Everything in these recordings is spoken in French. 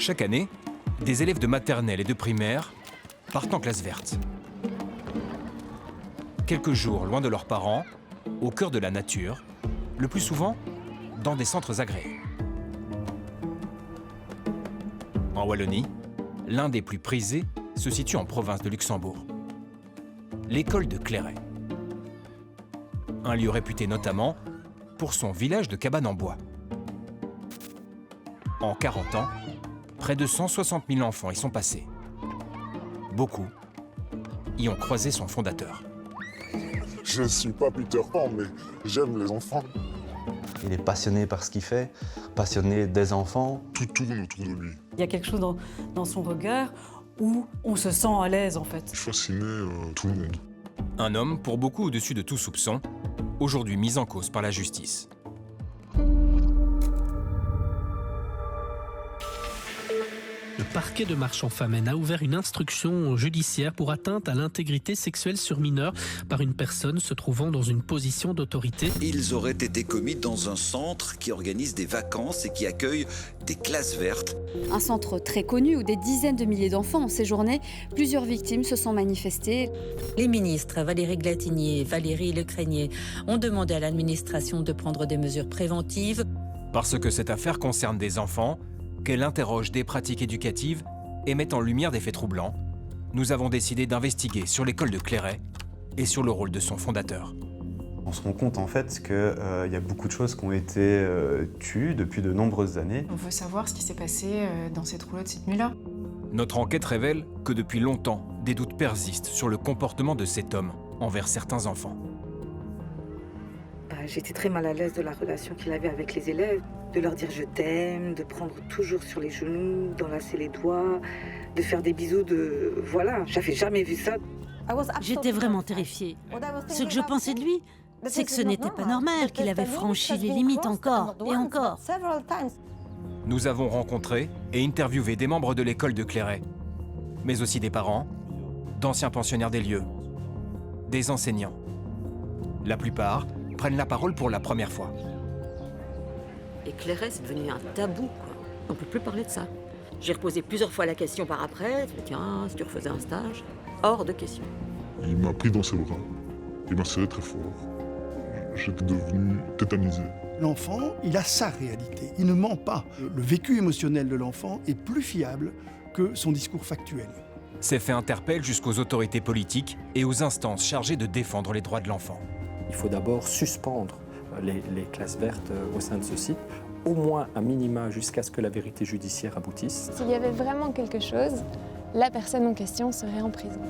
Chaque année, des élèves de maternelle et de primaire partent en classe verte. Quelques jours loin de leurs parents, au cœur de la nature, le plus souvent dans des centres agréés. En Wallonie, l'un des plus prisés se situe en province de Luxembourg. L'école de Clairet. Un lieu réputé notamment pour son village de cabanes en bois. En 40 ans, près de 160 000 enfants y sont passés. Beaucoup y ont croisé son fondateur. Je ne suis pas Peter Pan, mais j'aime les enfants. Il est passionné par ce qu'il fait, passionné des enfants. Tout tourne autour de lui. Il y a quelque chose dans son regard où on se sent à l'aise, en fait. Je fascinais tout le monde. Un homme, pour beaucoup au-dessus de tout soupçon, aujourd'hui mis en cause par la justice. Le parquet de Marchand-Famenne a ouvert une instruction judiciaire pour atteinte à l'intégrité sexuelle sur mineur par une personne se trouvant dans une position d'autorité. Ils auraient été commis dans un centre qui organise des vacances et qui accueille des classes vertes. Un centre très connu où des dizaines de milliers d'enfants ont séjourné. Plusieurs victimes se sont manifestées. Les ministres Valérie Glatinier et Valérie Lecrégnier ont demandé à l'administration de prendre des mesures préventives. Parce que cette affaire concerne des enfants, qu'elle interroge des pratiques éducatives et met en lumière des faits troublants, nous avons décidé d'investiguer sur l'école de Clairet et sur le rôle de son fondateur. On se rend compte en fait qu'il y a beaucoup de choses qui ont été tues depuis de nombreuses années. On veut savoir ce qui s'est passé dans cette roulotte cette nuit-là. Notre enquête révèle que depuis longtemps, des doutes persistent sur le comportement de cet homme envers certains enfants. J'étais très mal à l'aise de la relation qu'il avait avec les élèves, de leur dire je t'aime, de prendre toujours sur les genoux, d'enlacer les doigts, de faire des bisous, Voilà, j'avais jamais vu ça. J'étais vraiment terrifiée. Ce que je pensais de lui, c'est que ce n'était pas normal, qu'il avait franchi les limites encore et encore. Nous avons rencontré et interviewé des membres de l'école de Clairet, mais aussi des parents, d'anciens pensionnaires des lieux, des enseignants. La plupart prennent la parole pour la première fois. Et Clairet, c'est devenu un tabou, quoi. On ne peut plus parler de ça. J'ai reposé plusieurs fois la question par après. Tiens, si tu refaisais un stage, hors de question. Il m'a pris dans ses bras. Il m'a serré très fort. J'étais devenu tétanisé. L'enfant, il a sa réalité. Il ne ment pas. Le vécu émotionnel de l'enfant est plus fiable que son discours factuel. Ces faits interpellent jusqu'aux autorités politiques et aux instances chargées de défendre les droits de l'enfant. Il faut d'abord suspendre les classes vertes au sein de ce site, au moins à minima jusqu'à ce que la vérité judiciaire aboutisse. S'il y avait vraiment quelque chose, la personne en question serait en prison.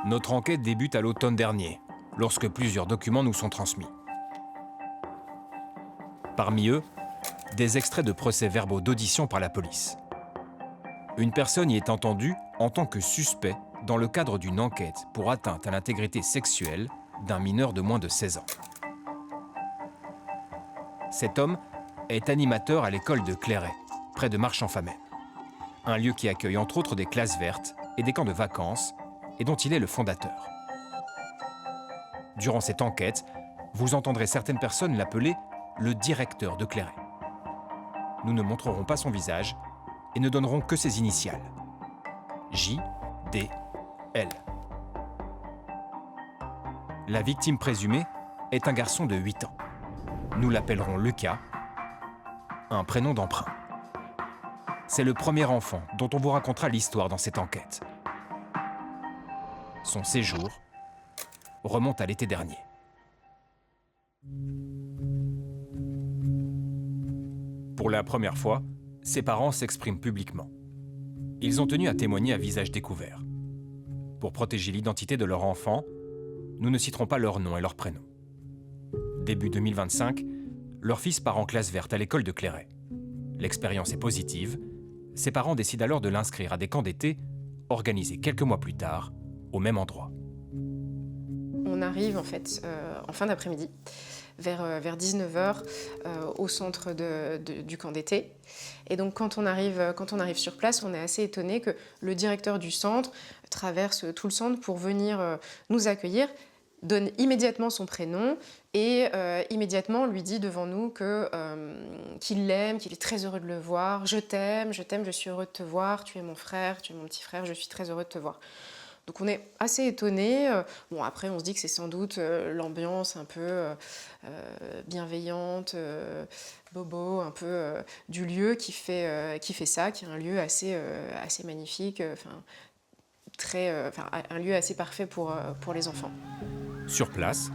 Notre enquête débute à l'automne dernier, lorsque plusieurs documents nous sont transmis. Parmi eux, des extraits de procès-verbaux d'audition par la police. Une personne y est entendue en tant que suspect dans le cadre d'une enquête pour atteinte à l'intégrité sexuelle d'un mineur de moins de 16 ans. Cet homme est animateur à l'école de Clairet, près de Marchand-Famenne. Un lieu qui accueille entre autres des classes vertes et des camps de vacances et dont il est le fondateur. Durant cette enquête, vous entendrez certaines personnes l'appeler le directeur de Clairet. Nous ne montrerons pas son visage et ne donnerons que ses initiales. J.D.L. La victime présumée est un garçon de 8 ans. Nous l'appellerons Lucas, un prénom d'emprunt. C'est le premier enfant dont on vous racontera l'histoire dans cette enquête. Son séjour remonte à l'été dernier. Pour la première fois, ses parents s'expriment publiquement. Ils ont tenu à témoigner à visage découvert. Pour protéger l'identité de leur enfant, nous ne citerons pas leur nom et leur prénom. Début 2025, leur fils part en classe verte à l'école de Clairet. L'expérience est positive. Ses parents décident alors de l'inscrire à des camps d'été organisés quelques mois plus tard, au même endroit. on arrive en fait en fin d'après-midi, vers 19h, au centre du camp d'été. Et donc quand on arrive sur place, on est assez étonné que le directeur du centre traverse tout le centre pour venir nous accueillir, donne immédiatement son prénom et immédiatement lui dit devant nous qu'il l'aime, qu'il est très heureux de le voir. Je t'aime, je suis heureux de te voir, tu es mon frère, tu es mon petit frère, je suis très heureux de te voir. Donc on est assez étonnés. Bon, après, on se dit que c'est sans doute l'ambiance un peu bienveillante, bobo, un peu du lieu qui fait ça, qui est un lieu assez magnifique, un lieu assez parfait pour les enfants. Sur place,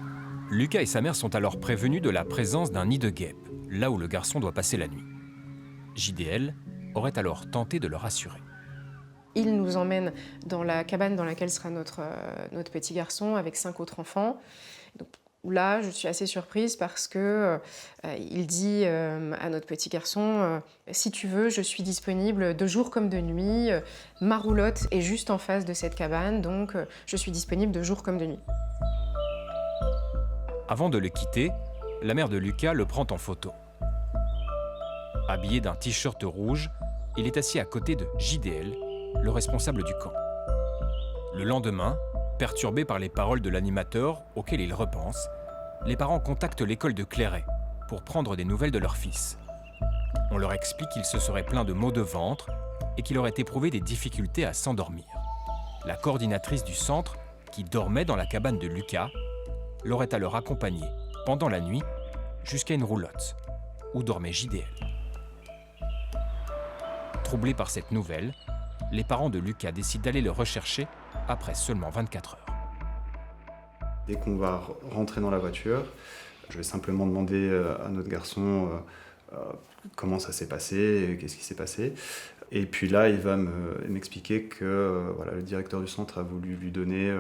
Lucas et sa mère sont alors prévenus de la présence d'un nid de guêpes, là où le garçon doit passer la nuit. JDL aurait alors tenté de le rassurer. Il nous emmène dans la cabane dans laquelle sera notre petit garçon avec 5 autres enfants. Donc, là, je suis assez surprise parce que il dit à notre petit garçon si tu veux, je suis disponible de jour comme de nuit. Ma roulotte est juste en face de cette cabane, donc je suis disponible de jour comme de nuit. Avant de le quitter, la mère de Lucas le prend en photo. Habillé d'un t-shirt rouge, il est assis à côté de JDL, le responsable du camp. Le lendemain, perturbés par les paroles de l'animateur auquel ils repensent, les parents contactent l'école de Clairet pour prendre des nouvelles de leur fils. On leur explique qu'il se serait plaint de maux de ventre et qu'il aurait éprouvé des difficultés à s'endormir. La coordinatrice du centre, qui dormait dans la cabane de Lucas, l'aurait alors accompagné pendant la nuit jusqu'à une roulotte où dormait JDL. Troublés par cette nouvelle, les parents de Lucas décident d'aller le rechercher après seulement 24 heures. Dès qu'on va rentrer dans la voiture, je vais simplement demander à notre garçon comment ça s'est passé, qu'est-ce qui s'est passé. Et puis là, il va m'expliquer que le directeur du centre a voulu lui donner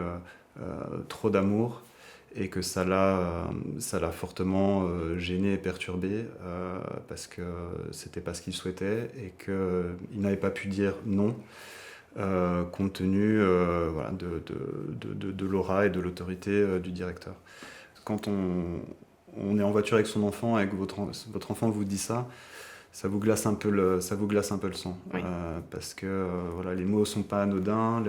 trop d'amour et que ça l'a fortement gêné et perturbé parce que c'était pas ce qu'il souhaitait et qu'il n'avait pas pu dire non compte tenu de l'aura et de l'autorité du directeur. Quand on est en voiture avec son enfant et que votre enfant vous dit ça, ça vous glace un peu le sang. Oui. Parce que les mots sont pas anodins.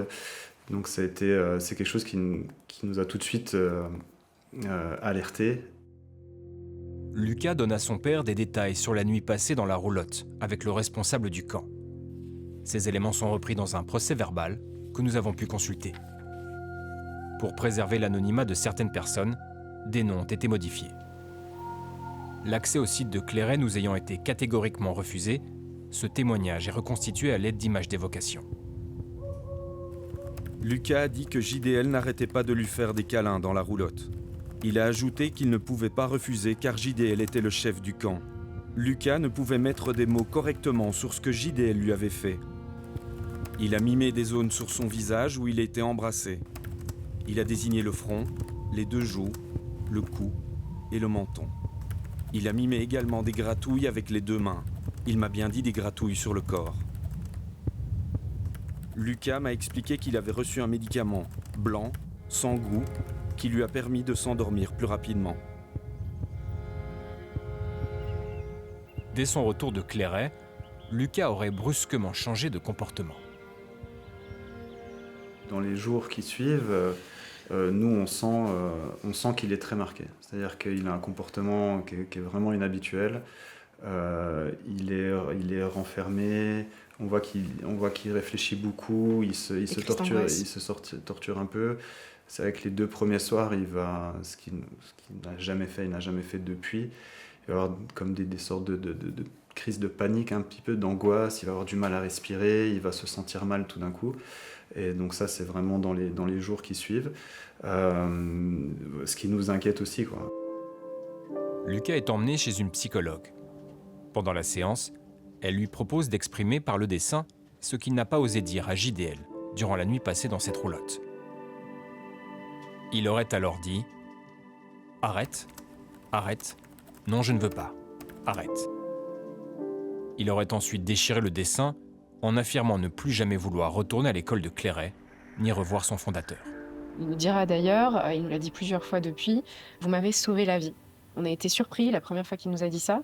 Donc c'est quelque chose qui nous a tout de suite alertés. Lucas donne à son père des détails sur la nuit passée dans la roulotte avec le responsable du camp. Ces éléments sont repris dans un procès-verbal que nous avons pu consulter. Pour préserver l'anonymat de certaines personnes, des noms ont été modifiés. L'accès au site de Clairet nous ayant été catégoriquement refusé, ce témoignage est reconstitué à l'aide d'images d'évocation. Lucas a dit que JDL n'arrêtait pas de lui faire des câlins dans la roulotte. Il a ajouté qu'il ne pouvait pas refuser car JDL était le chef du camp. Lucas ne pouvait mettre des mots correctement sur ce que JDL lui avait fait. Il a mimé des zones sur son visage où il était embrassé. Il a désigné le front, les 2 joues, le cou et le menton. Il a mimé également des gratouilles avec les 2 mains. Il m'a bien dit des gratouilles sur le corps. Lucas m'a expliqué qu'il avait reçu un médicament, blanc, sans goût, qui lui a permis de s'endormir plus rapidement. Dès son retour de Clairet, Lucas aurait brusquement changé de comportement. Dans les jours qui suivent, nous, on sent qu'il est très marqué. C'est-à-dire qu'il a un comportement qui est vraiment inhabituel. Il est renfermé. On voit qu'il réfléchit beaucoup. Il se torture un peu. C'est vrai que les 2 premiers soirs, ce qu'il n'a jamais fait, il n'a jamais fait depuis. Il va avoir comme des sortes de crises de panique, un petit peu d'angoisse. Il va avoir du mal à respirer. Il va se sentir mal tout d'un coup. Et donc ça, c'est vraiment dans les jours qui suivent. Ce qui nous inquiète aussi, quoi. Lucas est emmené chez une psychologue. Pendant la séance, elle lui propose d'exprimer par le dessin ce qu'il n'a pas osé dire à JDL durant la nuit passée dans cette roulotte. Il aurait alors dit « Arrête, arrête, non je ne veux pas, arrête ». Il aurait ensuite déchiré le dessin en affirmant ne plus jamais vouloir retourner à l'école de Clairet ni revoir son fondateur. Il nous dira d'ailleurs, il nous l'a dit plusieurs fois depuis, « Vous m'avez sauvé la vie ». On a été surpris la première fois qu'il nous a dit ça.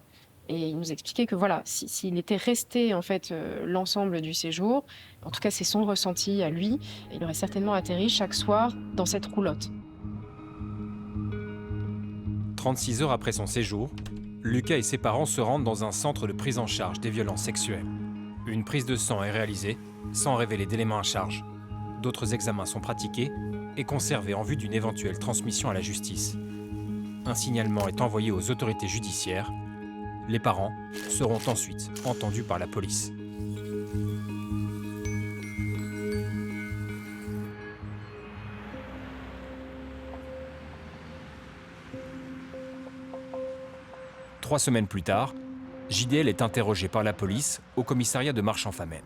Et il nous expliquait que voilà, s'il était resté en fait l'ensemble du séjour, en tout cas c'est son ressenti à lui, il aurait certainement atterri chaque soir dans cette roulotte. 36 heures après son séjour, Lucas et ses parents se rendent dans un centre de prise en charge des violences sexuelles. Une prise de sang est réalisée, sans révéler d'éléments à charge. D'autres examens sont pratiqués et conservés en vue d'une éventuelle transmission à la justice. Un signalement est envoyé aux autorités judiciaires. Les parents seront ensuite entendus par la police. Trois semaines plus tard, JDL est interrogé par la police au commissariat de Marche-en-Famenne.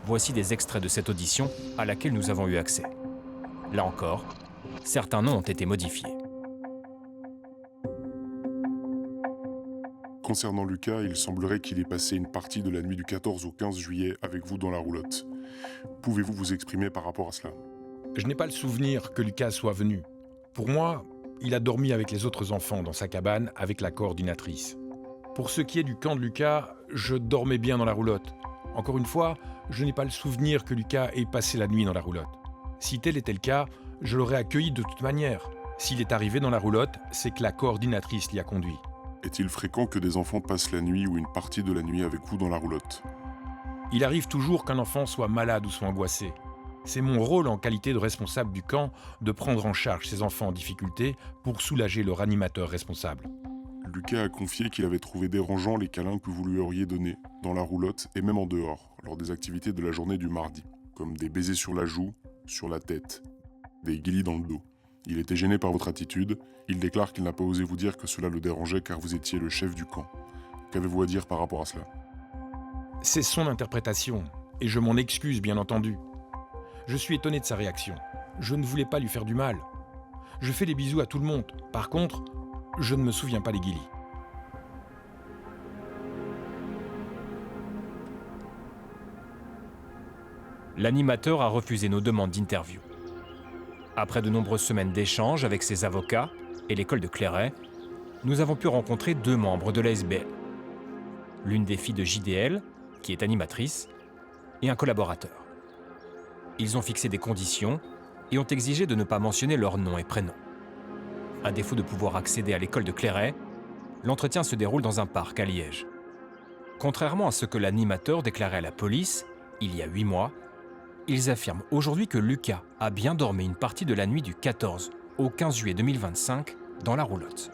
Voici des extraits de cette audition à laquelle nous avons eu accès. Là encore, certains noms ont été modifiés. Concernant Lucas, il semblerait qu'il ait passé une partie de la nuit du 14 au 15 juillet avec vous dans la roulotte. Pouvez-vous vous exprimer par rapport à cela? Je n'ai pas le souvenir que Lucas soit venu. Pour moi, il a dormi avec les autres enfants dans sa cabane avec la coordinatrice. Pour ce qui est du camp de Lucas, je dormais bien dans la roulotte. Encore une fois, je n'ai pas le souvenir que Lucas ait passé la nuit dans la roulotte. Si tel était le cas, je l'aurais accueilli de toute manière. S'il est arrivé dans la roulotte, c'est que la coordinatrice l'y a conduit. Est-il fréquent que des enfants passent la nuit ou une partie de la nuit avec vous dans la roulotte? Il arrive toujours qu'un enfant soit malade ou soit angoissé. C'est mon rôle en qualité de responsable du camp de prendre en charge ces enfants en difficulté pour soulager leur animateur responsable. Lucas a confié qu'il avait trouvé dérangeants les câlins que vous lui auriez donnés, dans la roulotte et même en dehors, lors des activités de la journée du mardi, comme des baisers sur la joue, sur la tête, des guilis dans le dos. Il était gêné par votre attitude, il déclare qu'il n'a pas osé vous dire que cela le dérangeait car vous étiez le chef du camp. Qu'avez-vous à dire par rapport à cela? C'est son interprétation, et je m'en excuse bien entendu. Je suis étonné de sa réaction. Je ne voulais pas lui faire du mal. Je fais des bisous à tout le monde. Par contre, je ne me souviens pas des guilis. L'animateur a refusé nos demandes d'interview. Après de nombreuses semaines d'échanges avec ses avocats et l'école de Clairet, nous avons pu rencontrer deux membres de l'ASBL. L'une des filles de JDL, qui est animatrice, et un collaborateur. Ils ont fixé des conditions et ont exigé de ne pas mentionner leur nom et prénom. À défaut de pouvoir accéder à l'école de Clairet, l'entretien se déroule dans un parc à Liège. Contrairement à ce que l'animateur déclarait à la police, il y a 8 mois, ils affirment aujourd'hui que Lucas a bien dormi une partie de la nuit du 14 au 15 juillet 2025 dans la roulotte.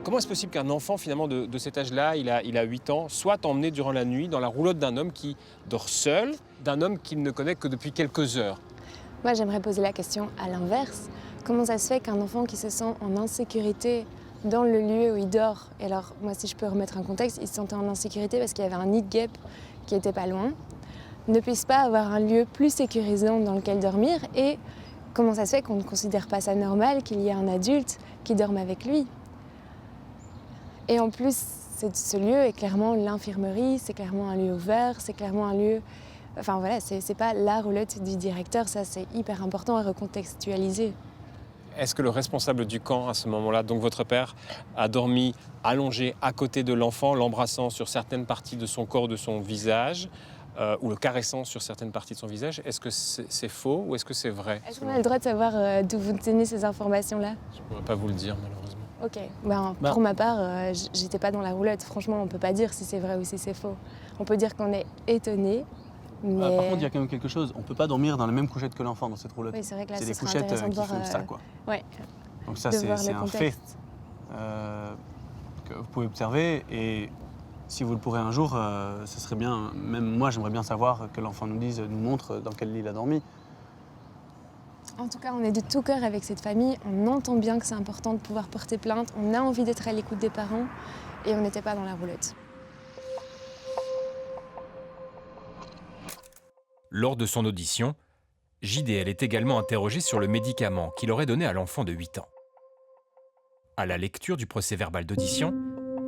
Comment est-ce possible qu'un enfant finalement de cet âge-là, il a 8 ans, soit emmené durant la nuit dans la roulotte d'un homme qui dort seul, d'un homme qu'il ne connaît que depuis quelques heures? Moi, j'aimerais poser la question à l'inverse. Comment ça se fait qu'un enfant qui se sent en insécurité dans le lieu où il dort, et alors moi si je peux remettre un contexte, il se sentait en insécurité parce qu'il y avait un nid de guêpes qui était pas loin, ne puisse pas avoir un lieu plus sécurisant dans lequel dormir, et comment ça se fait qu'on ne considère pas ça normal qu'il y ait un adulte qui dorme avec lui? Et en plus, ce lieu est clairement l'infirmerie, c'est clairement un lieu ouvert, c'est clairement un lieu... Enfin voilà, c'est pas la roulotte du directeur, ça c'est hyper important à recontextualiser. Est-ce que le responsable du camp, à ce moment-là, donc votre père, a dormi allongé à côté de l'enfant, l'embrassant sur certaines parties de son corps, de son visage, ou le caressant sur certaines parties de son visage? Est-ce que c'est faux ou est-ce que c'est vrai? Est-ce qu'on a le droit de savoir d'où vous tenez ces informations-là? Je ne pourrais pas vous le dire, malheureusement. Ok, pour ma part, j'étais pas dans la roulotte. Franchement, on peut pas dire si c'est vrai ou si c'est faux. On peut dire qu'on est étonné, mais... Par contre, il y a quand même quelque chose. On peut pas dormir dans la même couchette que l'enfant dans cette roulotte. Oui, c'est vrai que là, c'est ce des serait couchettes intéressant de qui voir, font ça, quoi. Ouais. Donc ça, De c'est voir le un fait contexte. que vous pouvez observer. Et si vous le pourrez un jour, ce serait bien. Même moi, j'aimerais bien savoir que l'enfant nous montre dans quel lit il a dormi. En tout cas, on est de tout cœur avec cette famille. On entend bien que c'est important de pouvoir porter plainte. On a envie d'être à l'écoute des parents et on n'était pas dans la roulotte. Lors de son audition, JDL est également interrogé sur le médicament qu'il aurait donné à l'enfant de 8 ans. À la lecture du procès-verbal d'audition,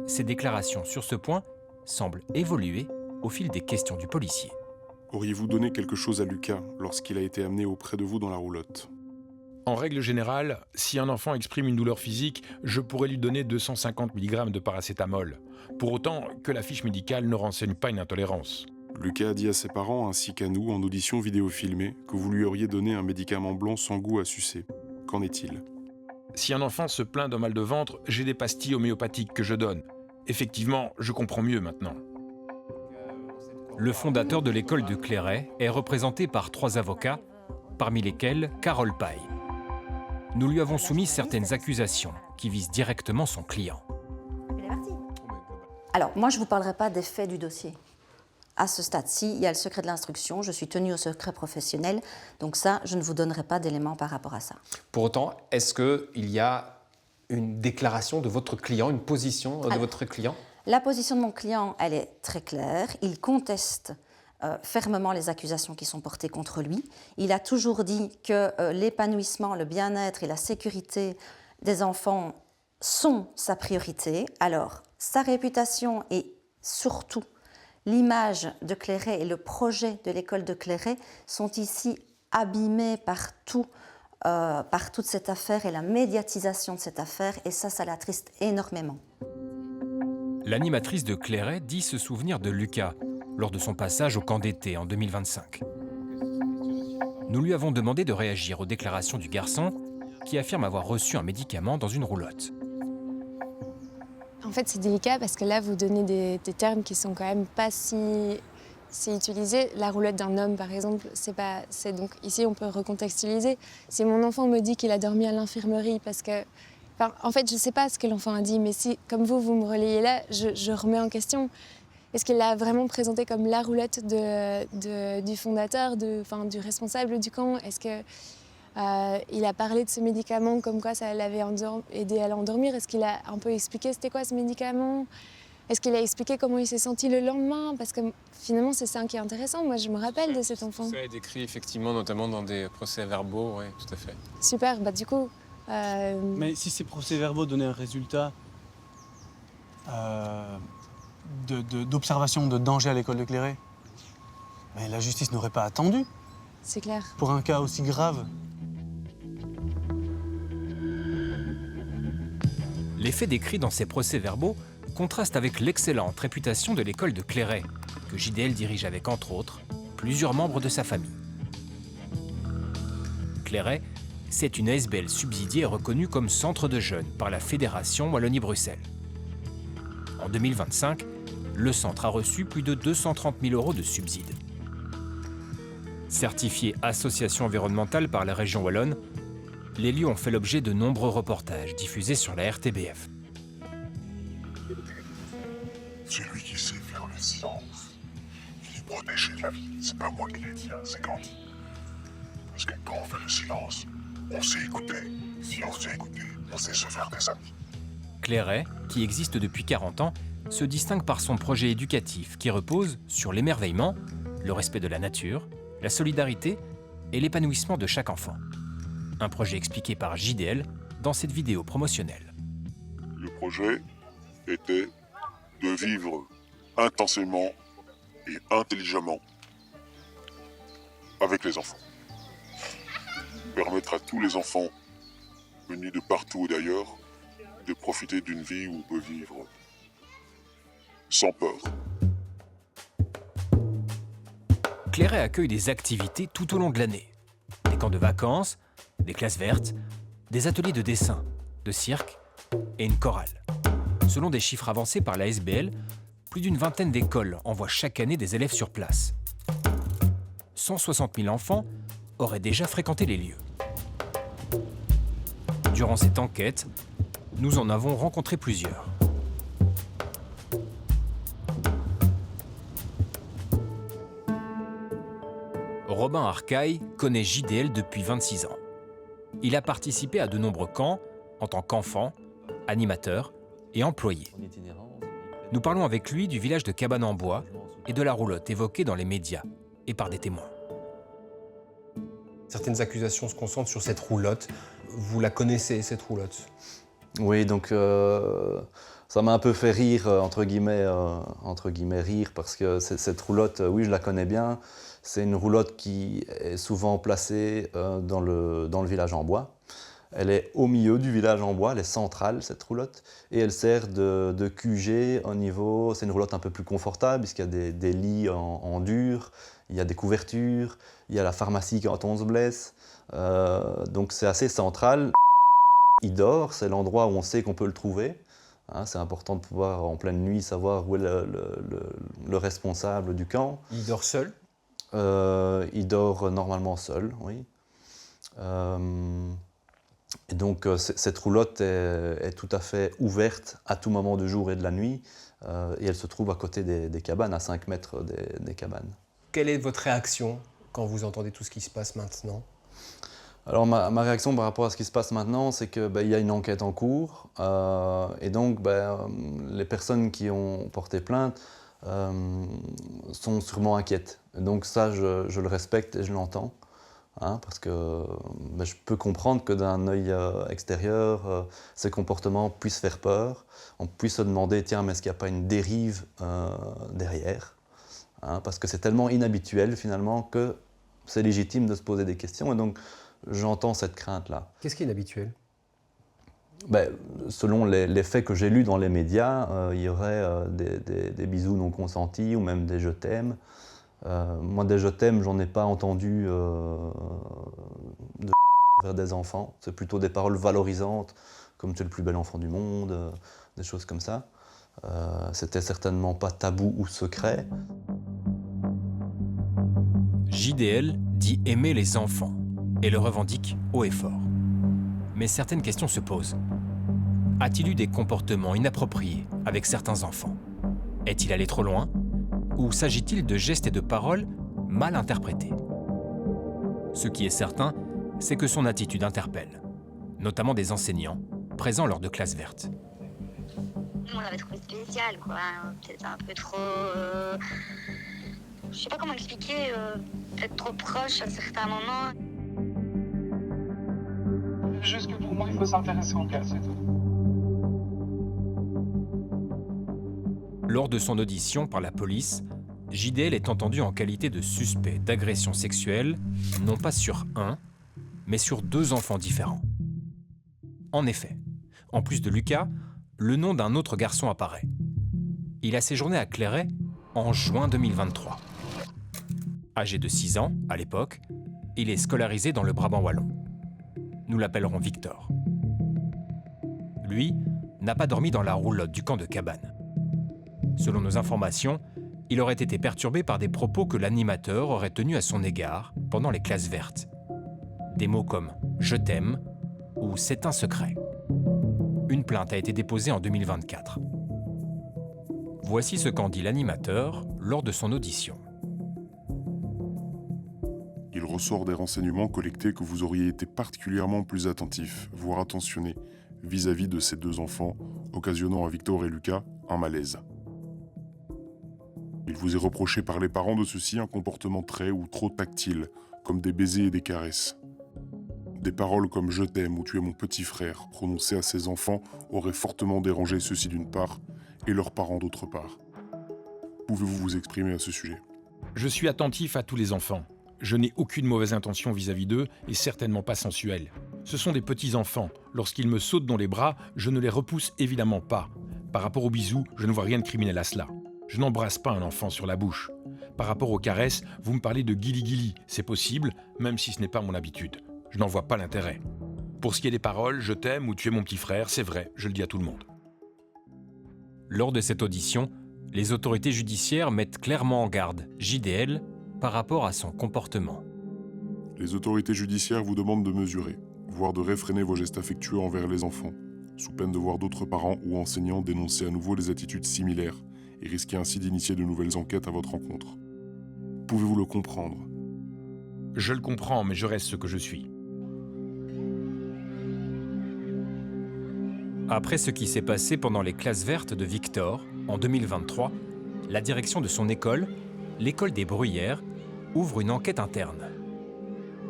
ses déclarations sur ce point semblent évoluer au fil des questions du policier. auriez-vous donné quelque chose à Lucas lorsqu'il a été amené auprès de vous dans la roulotte? En règle générale, si un enfant exprime une douleur physique, je pourrais lui donner 250 mg de paracétamol. Pour autant que la fiche médicale ne renseigne pas une intolérance. Lucas a dit à ses parents ainsi qu'à nous en audition vidéo filmée que vous lui auriez donné un médicament blanc sans goût à sucer. Qu'en est-il? Si un enfant se plaint d'un mal de ventre, j'ai des pastilles homéopathiques que je donne. Effectivement, je comprends mieux maintenant. Le fondateur de l'école de Clairet est représenté par 3 avocats, parmi lesquels Carole Paille. Nous lui avons soumis certaines accusations qui visent directement son client. Alors, moi, je ne vous parlerai pas des faits du dossier. À ce stade-ci, il y a le secret de l'instruction, je suis tenue au secret professionnel, donc ça, je ne vous donnerai pas d'éléments par rapport à ça. Pour autant, est-ce qu'il y a une déclaration de votre client, une position de votre client? La position de mon client, elle est très claire. Il conteste fermement les accusations qui sont portées contre lui. Il a toujours dit que l'épanouissement, le bien-être et la sécurité des enfants sont sa priorité. Alors, sa réputation et surtout l'image de Clairet et le projet de l'école de Clairet sont ici abîmés par toute cette affaire et la médiatisation de cette affaire, et ça l'attriste énormément. L'animatrice de Clairet dit se souvenir de Lucas lors de son passage au camp d'été en 2025. Nous lui avons demandé de réagir aux déclarations du garçon qui affirme avoir reçu un médicament dans une roulotte. En fait, c'est délicat parce que là, vous donnez des termes qui sont quand même pas si utilisés. La roulotte d'un homme, par exemple, donc ici, on peut recontextualiser. Si mon enfant me dit qu'il a dormi à l'infirmerie parce que... Enfin, en fait, je ne sais pas ce que l'enfant a dit, mais si, comme vous me relayez là, je remets en question. Est-ce qu'il l'a vraiment présenté comme la roulotte du fondateur, du responsable du camp? Est-ce qu'il a parlé de ce médicament comme quoi ça l'avait aidé à l'endormir? Est-ce qu'il a un peu expliqué c'était quoi ce médicament? Est-ce qu'il a expliqué comment il s'est senti le lendemain? Parce que finalement, c'est ça qui est intéressant. Moi, je me rappelle de cet enfant. Ça est décrit effectivement, notamment dans des procès-verbaux, oui, tout à fait. Super, du coup... Mais si ces procès-verbaux donnaient un résultat d'observation de danger à l'école de Clairet, mais la justice n'aurait pas attendu. C'est clair. Pour un cas aussi grave. Les faits décrits dans ces procès-verbaux contrastent avec l'excellente réputation de l'école de Clairet, que JDL dirige avec, entre autres, plusieurs membres de sa famille. Clairet, c'est une ASBL subsidiée et reconnue comme centre de jeunes par la Fédération Wallonie-Bruxelles. En 2025, le centre a reçu plus de 230 000 € de subsides. Certifiés association environnementale par la région wallonne, les lieux ont fait l'objet de nombreux reportages diffusés sur la RTBF. Celui qui sait faire le silence, il est protégé de la vie. C'est pas moi qui l'ai dit, c'est Gandhi. Parce que quand on fait le silence, on sait écouter. Si on sait écouter, on sait se faire des amis. Clairet, qui existe depuis 40 ans, se distingue par son projet éducatif qui repose sur l'émerveillement, le respect de la nature, la solidarité et l'épanouissement de chaque enfant. Un projet expliqué par JDL dans cette vidéo promotionnelle. Le projet était de vivre intensément et intelligemment avec les enfants. Permettre à tous les enfants venus de partout et d'ailleurs de profiter d'une vie où on peut vivre sans peur. Clairet accueille des activités tout au long de l'année. Des camps de vacances, des classes vertes, des ateliers de dessin, de cirque et une chorale. Selon des chiffres avancés par la ASBL, plus d'une vingtaine d'écoles envoient chaque année des élèves sur place. 160 000 enfants auraient déjà fréquenté les lieux. Durant cette enquête, nous en avons rencontré plusieurs. Robin Arcaille connaît JDL depuis 26 ans. Il a participé à de nombreux camps en tant qu'enfant, animateur et employé. Nous parlons avec lui du village de Cabane-en-Bois et de la roulotte évoquée dans les médias et par des témoins. Certaines accusations se concentrent sur cette roulotte. Vous la connaissez, cette roulotte? Oui, donc Ça m'a un peu fait rire, entre guillemets rire, parce que cette roulotte, oui, je la connais bien. C'est une roulotte qui est souvent placée dans le village en bois. Elle est au milieu du village en bois, elle est centrale, cette roulotte, et elle sert de QG au niveau... C'est une roulotte un peu plus confortable, puisqu'il y a des lits en dur, il y a des couvertures, il y a la pharmacie quand on se blesse. Donc c'est assez central. Il dort, c'est l'endroit où on sait qu'on peut le trouver. Hein, c'est important de pouvoir, en pleine nuit, savoir où est le responsable du camp. Il dort seul? Il dort normalement seul, oui. Et donc cette roulotte est tout à fait ouverte à tout moment du jour et de la nuit, et elle se trouve à côté des cabanes, à 5 mètres des cabanes. Quelle est votre réaction quand vous entendez tout ce qui se passe maintenant? Alors ma réaction par rapport à ce qui se passe maintenant, c'est qu'il y a une enquête en cours, et donc les personnes qui ont porté plainte sont sûrement inquiètes. Et donc ça, je le respecte et je l'entends. Hein, parce que je peux comprendre que d'un œil extérieur, ces comportements puissent faire peur. On puisse se demander, tiens, mais est-ce qu'il n'y a pas une dérive derrière, hein, parce que c'est tellement inhabituel finalement que c'est légitime de se poser des questions. Et donc, j'entends cette crainte-là. Qu'est-ce qui est inhabituel? Selon les faits que j'ai lus dans les médias, il y aurait des bisous non consentis ou même des « je t'aime ». Moi, des « je t'aime », j'en ai pas entendu vers des enfants. C'est plutôt des paroles valorisantes, comme « tu es le plus bel enfant du monde », des choses comme ça. C'était certainement pas tabou ou secret. JDL dit aimer les enfants et le revendique haut et fort. Mais certaines questions se posent. A-t-il eu des comportements inappropriés avec certains enfants? Est-il allé trop loin? Ou s'agit-il de gestes et de paroles mal interprétés? Ce qui est certain, c'est que son attitude interpelle, notamment des enseignants présents lors de classes vertes. On l'avait trouvé spécial, quoi. Peut-être un peu trop... Je sais pas comment expliquer, peut-être trop proche à certains moments. Juste que pour moi, il faut s'intéresser au cas, c'est tout. Lors de son audition par la police, JDL est entendu en qualité de suspect d'agression sexuelle, non pas sur un, mais sur 2 enfants différents. En effet, en plus de Lucas, le nom d'un autre garçon apparaît. Il a séjourné à Clairet en juin 2023. Âgé de 6 ans, à l'époque, il est scolarisé dans le Brabant wallon. Nous l'appellerons Victor. Lui n'a pas dormi dans la roulotte du camp de cabane. Selon nos informations, il aurait été perturbé par des propos que l'animateur aurait tenus à son égard pendant les classes vertes. Des mots comme « je t'aime » ou « c'est un secret ». Une plainte a été déposée en 2024. Voici ce qu'en dit l'animateur lors de son audition. Il ressort des renseignements collectés que vous auriez été particulièrement plus attentif, voire attentionné, vis-à-vis de ces 2 enfants, occasionnant à Victor et Lucas un malaise. Il vous est reproché par les parents de ceux-ci un comportement très ou trop tactile, comme des baisers et des caresses. Des paroles comme « je t'aime » ou « tu es mon petit frère » prononcées à ces enfants auraient fortement dérangé ceux-ci d'une part et leurs parents d'autre part. Pouvez-vous vous exprimer à ce sujet? Je suis attentif à tous les enfants. Je n'ai aucune mauvaise intention vis-à-vis d'eux et certainement pas sensuelle. Ce sont des petits enfants. Lorsqu'ils me sautent dans les bras, je ne les repousse évidemment pas. Par rapport aux bisous, je ne vois rien de criminel à cela. Je n'embrasse pas un enfant sur la bouche. Par rapport aux caresses, vous me parlez de guili-guili. C'est possible, même si ce n'est pas mon habitude. Je n'en vois pas l'intérêt. Pour ce qui est des paroles, je t'aime ou tu es mon petit frère, c'est vrai, je le dis à tout le monde. Lors de cette audition, les autorités judiciaires mettent clairement en garde JDL par rapport à son comportement. Les autorités judiciaires vous demandent de mesurer, voire de réfréner vos gestes affectueux envers les enfants, sous peine de voir d'autres parents ou enseignants dénoncer à nouveau des attitudes similaires et risquer ainsi d'initier de nouvelles enquêtes à votre encontre. Pouvez-vous le comprendre? Je le comprends, mais je reste ce que je suis. Après ce qui s'est passé pendant les classes vertes de Victor, en 2023, la direction de son école, l'école des Bruyères, ouvre une enquête interne.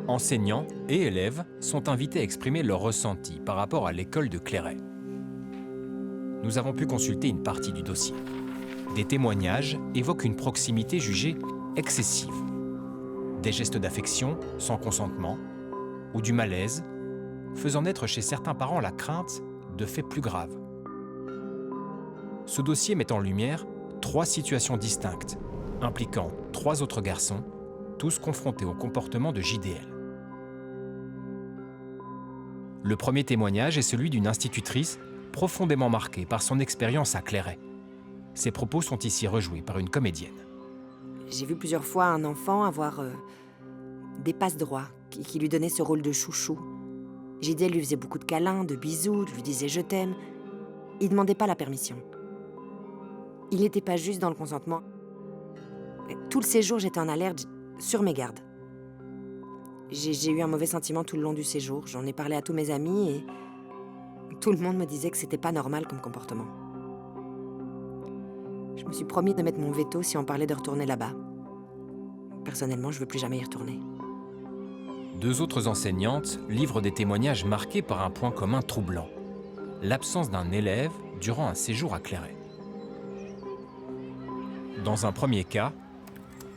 Enseignants et élèves sont invités à exprimer leurs ressentis par rapport à l'école de Clairet. nous avons pu consulter une partie du dossier. Des témoignages évoquent une proximité jugée excessive. Des gestes d'affection sans consentement ou du malaise, faisant naître chez certains parents la crainte de faits plus graves. Ce dossier met en lumière 3 situations distinctes, impliquant 3 autres garçons, tous confrontés au comportement de JDL. Le premier témoignage est celui d'une institutrice profondément marquée par son expérience à Clairet. Ses propos sont ici rejoués par une comédienne. J'ai vu plusieurs fois un enfant avoir des passe-droits qui lui donnaient ce rôle de chouchou. JDL lui faisait beaucoup de câlins, de bisous, lui disait « je t'aime ». Il ne demandait pas la permission. Il n'était pas juste dans le consentement. Tout le séjour, j'étais en alerte, sur mes gardes. J'ai eu un mauvais sentiment tout le long du séjour. J'en ai parlé à tous mes amis et tout le monde me disait que c'était pas normal comme comportement. Je me suis promis de mettre mon veto si on parlait de retourner là-bas. Personnellement, je veux plus jamais y retourner. 2 autres enseignantes livrent des témoignages marqués par un point commun troublant, l'absence d'un élève durant un séjour à Clairet. Dans un premier cas,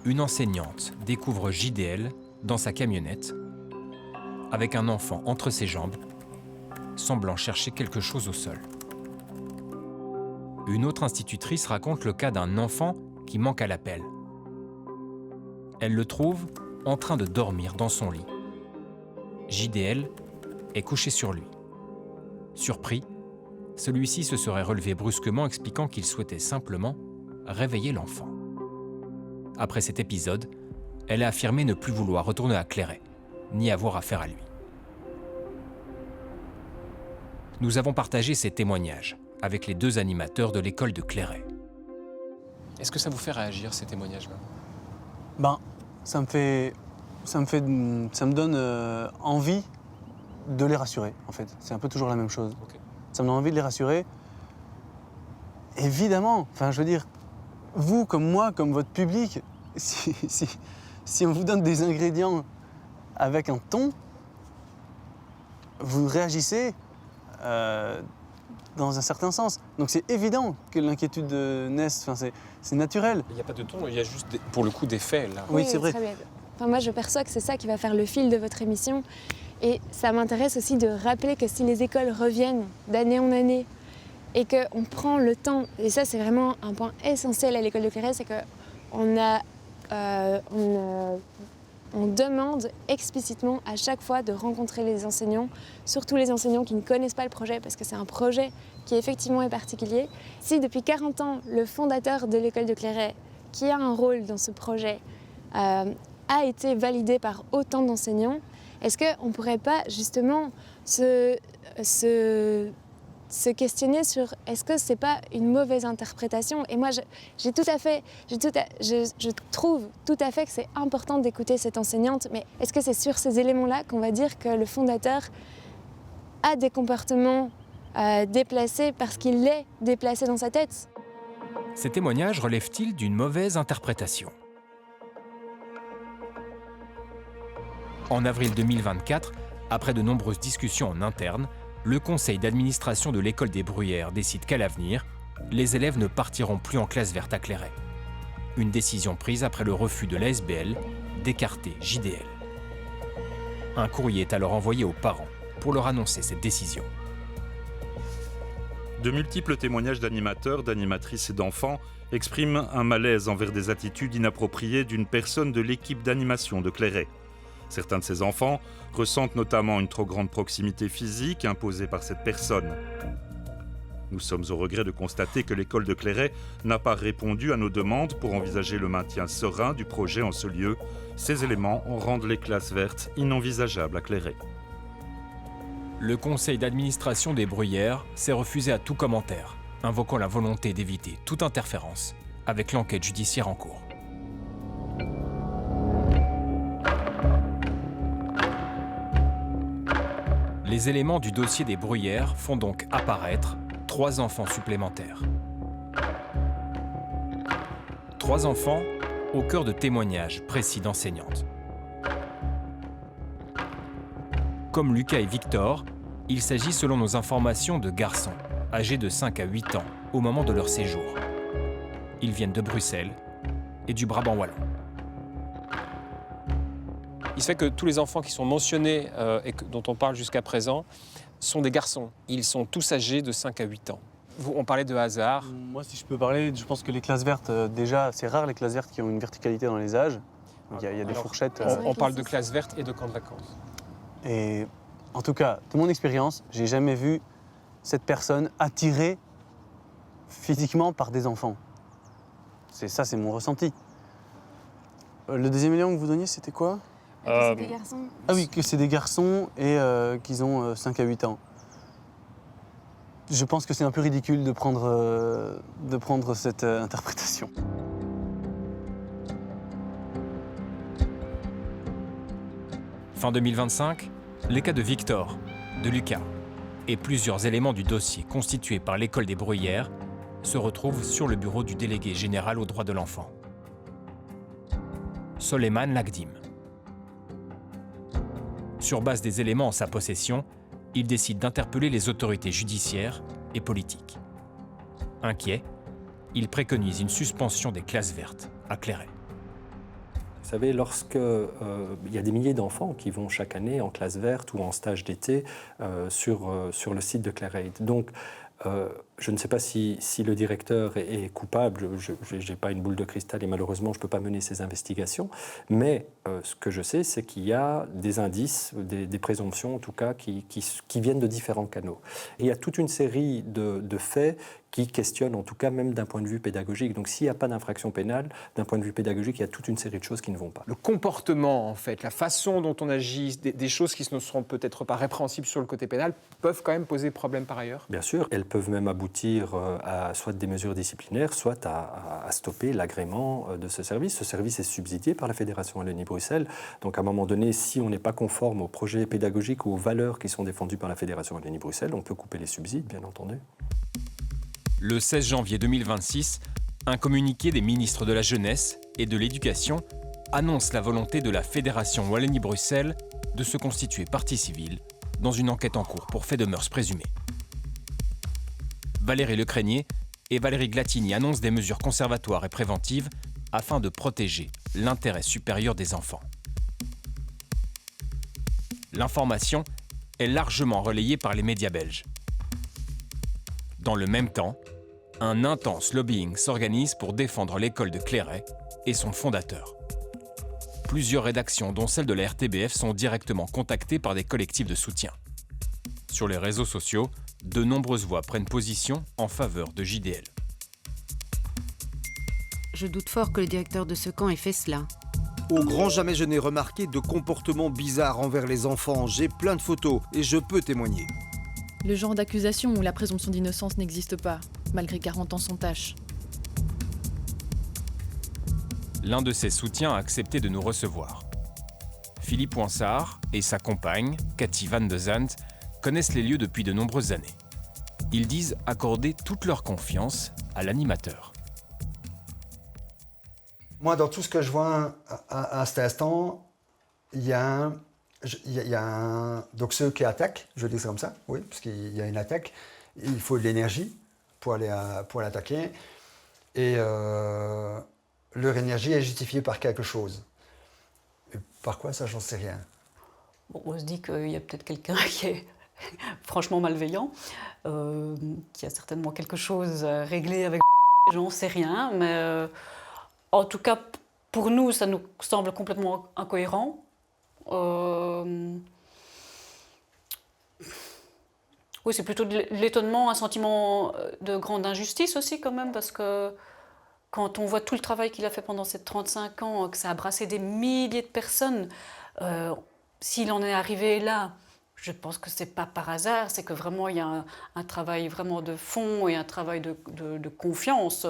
une enseignante découvre JDL dans sa camionnette, avec un enfant entre ses jambes, semblant chercher quelque chose au sol. Une autre institutrice raconte le cas d'un enfant qui manque à l'appel. Elle le trouve en train de dormir dans son lit. JDL est couché sur lui. Surpris, celui-ci se serait relevé brusquement, expliquant qu'il souhaitait simplement réveiller l'enfant. Après cet épisode, elle a affirmé ne plus vouloir retourner à Clairet, ni avoir affaire à lui. Nous avons partagé ces témoignages avec les 2 animateurs de l'école de Clairet. Est-ce que ça vous fait réagir, ces témoignages-là? Ça me donne envie de les rassurer, en fait. C'est un peu toujours la même chose. Okay. Ça me donne envie de les rassurer. Évidemment, je veux dire, vous, comme moi, comme votre public, si on vous donne des ingrédients avec un ton, vous réagissez dans un certain sens. Donc c'est évident que l'inquiétude naisse, c'est naturel. Il n'y a pas de ton, il y a juste, pour le coup, des faits, là. Oui, c'est vrai. Très bien. Moi, je perçois que c'est ça qui va faire le fil de votre émission. Et ça m'intéresse aussi de rappeler que si les écoles reviennent d'année en année et qu'on prend le temps, et ça c'est vraiment un point essentiel à l'école de Clairet, c'est qu'on on demande explicitement à chaque fois de rencontrer les enseignants, surtout les enseignants qui ne connaissent pas le projet, parce que c'est un projet qui effectivement est particulier. Si depuis 40 ans, le fondateur de l'école de Clairet, qui a un rôle dans ce projet, a été validé par autant d'enseignants, est-ce qu'on ne pourrait pas justement se questionner sur est-ce que c'est pas une mauvaise interprétation? Et moi, je trouve tout à fait que c'est important d'écouter cette enseignante, mais est-ce que c'est sur ces éléments-là qu'on va dire que le fondateur a des comportements déplacés parce qu'il est déplacé dans sa tête? Ces témoignages relèvent-ils d'une mauvaise interprétation? En avril 2024, après de nombreuses discussions en interne, le conseil d'administration de l'école des Bruyères décide qu'à l'avenir, les élèves ne partiront plus en classe verte à Clairet. Une décision prise après le refus de l'ASBL d'écarter JDL. Un courrier est alors envoyé aux parents pour leur annoncer cette décision. De multiples témoignages d'animateurs, d'animatrices et d'enfants expriment un malaise envers des attitudes inappropriées d'une personne de l'équipe d'animation de Clairet. Certains de ces enfants ressentent notamment une trop grande proximité physique imposée par cette personne. Nous sommes au regret de constater que l'école de Clairet n'a pas répondu à nos demandes pour envisager le maintien serein du projet en ce lieu. Ces éléments rendent les classes vertes inenvisageables à Clairet. Le conseil d'administration des Bruyères s'est refusé à tout commentaire, invoquant la volonté d'éviter toute interférence avec l'enquête judiciaire en cours. Les éléments du dossier des Bruyères font donc apparaître 3 enfants supplémentaires. 3 enfants au cœur de témoignages précis d'enseignantes. Comme Lucas et Victor, il s'agit selon nos informations de garçons, âgés de 5 à 8 ans au moment de leur séjour. Ils viennent de Bruxelles et du Brabant wallon. Il se fait que tous les enfants qui sont mentionnés et dont on parle jusqu'à présent sont des garçons. Ils sont tous âgés de 5 à 8 ans. On parlait de hasard. Moi, si je peux parler, je pense que les classes vertes, déjà, c'est rare les classes vertes qui ont une verticalité dans les âges. Donc, il y a des fourchettes. On parle de classes vertes et de camps de vacances. Et en tout cas, de mon expérience, j'ai jamais vu cette personne attirée physiquement par des enfants. Ça, c'est mon ressenti. Le deuxième élément que vous donniez, c'était quoi? C'est des garçons. Ah oui, que c'est des garçons et qu'ils ont 5 à 8 ans. Je pense que c'est un peu ridicule de prendre cette interprétation. Fin 2025, les cas de Victor, de Lucas et plusieurs éléments du dossier constitué par l'école des Bruyères se retrouvent sur le bureau du délégué général aux droits de l'enfant, Soleiman Lagdim. Sur base des éléments en sa possession, il décide d'interpeller les autorités judiciaires et politiques. Inquiet, il préconise une suspension des classes vertes à Clairet. Vous savez, lorsque il y a des milliers d'enfants qui vont chaque année en classe verte ou en stage d'été sur le site de Clairet. Donc, je ne sais pas si le directeur est coupable, je n'ai pas une boule de cristal et malheureusement je ne peux pas mener ces investigations, mais ce que je sais, c'est qu'il y a des indices, des présomptions en tout cas, qui viennent de différents canaux. Et il y a toute une série de faits qui questionnent, en tout cas même d'un point de vue pédagogique. Donc s'il n'y a pas d'infraction pénale, d'un point de vue pédagogique, il y a toute une série de choses qui ne vont pas. Le comportement, en fait, la façon dont on agit, des choses qui ne seront peut-être pas répréhensibles sur le côté pénal, peuvent quand même poser problème par ailleurs. Bien sûr, elles peuvent même aboutir à soit des mesures disciplinaires, soit à stopper l'agrément de ce service. Ce service est subsidié par la Fédération Wallonie-Bruxelles. Donc à un moment donné, si on n'est pas conforme aux projets pédagogiques ou aux valeurs qui sont défendues par la Fédération Wallonie-Bruxelles, on peut couper les subsides, bien entendu. Le 16 janvier 2026, un communiqué des ministres de la Jeunesse et de l'Éducation annonce la volonté de la Fédération Wallonie-Bruxelles de se constituer partie civile dans une enquête en cours pour faits de mœurs présumés. Valérie Lecrenier et Valérie Glatini annoncent des mesures conservatoires et préventives afin de protéger l'intérêt supérieur des enfants. L'information est largement relayée par les médias belges. Dans le même temps, un intense lobbying s'organise pour défendre l'école de Clairet et son fondateur. Plusieurs rédactions, dont celle de la RTBF, sont directement contactées par des collectifs de soutien. Sur les réseaux sociaux, de nombreuses voix prennent position en faveur de JDL. Je doute fort que le directeur de ce camp ait fait cela. Au grand jamais je n'ai remarqué de comportements bizarres envers les enfants. J'ai plein de photos et je peux témoigner. Le genre d'accusation où la présomption d'innocence n'existe pas, malgré 40 ans sans tâche. L'un de ses soutiens a accepté de nous recevoir. Philippe Ouansart et sa compagne, Cathy Van de Zandt, connaissent les lieux depuis de nombreuses années. Ils disent accorder toute leur confiance à l'animateur. Moi, dans tout ce que je vois à cet instant, il y a un... Donc ceux qui attaquent, je dis ça comme ça, oui, parce qu'il y a une attaque, il faut de l'énergie pour aller attaquer. Et leur énergie est justifiée par quelque chose. Et par quoi, ça, j'en sais rien. Bon, on se dit qu'il y a peut-être quelqu'un qui est franchement malveillant, qui a certainement quelque chose à régler avec j'en sais rien, mais en tout cas, pour nous, ça nous semble complètement incohérent. Oui, c'est plutôt de l'étonnement, un sentiment de grande injustice aussi quand même, parce que quand on voit tout le travail qu'il a fait pendant ces 35 ans, que ça a brassé des milliers de personnes, s'il en est arrivé là, je pense que c'est pas par hasard, c'est que vraiment il y a un travail vraiment de fond et un travail de confiance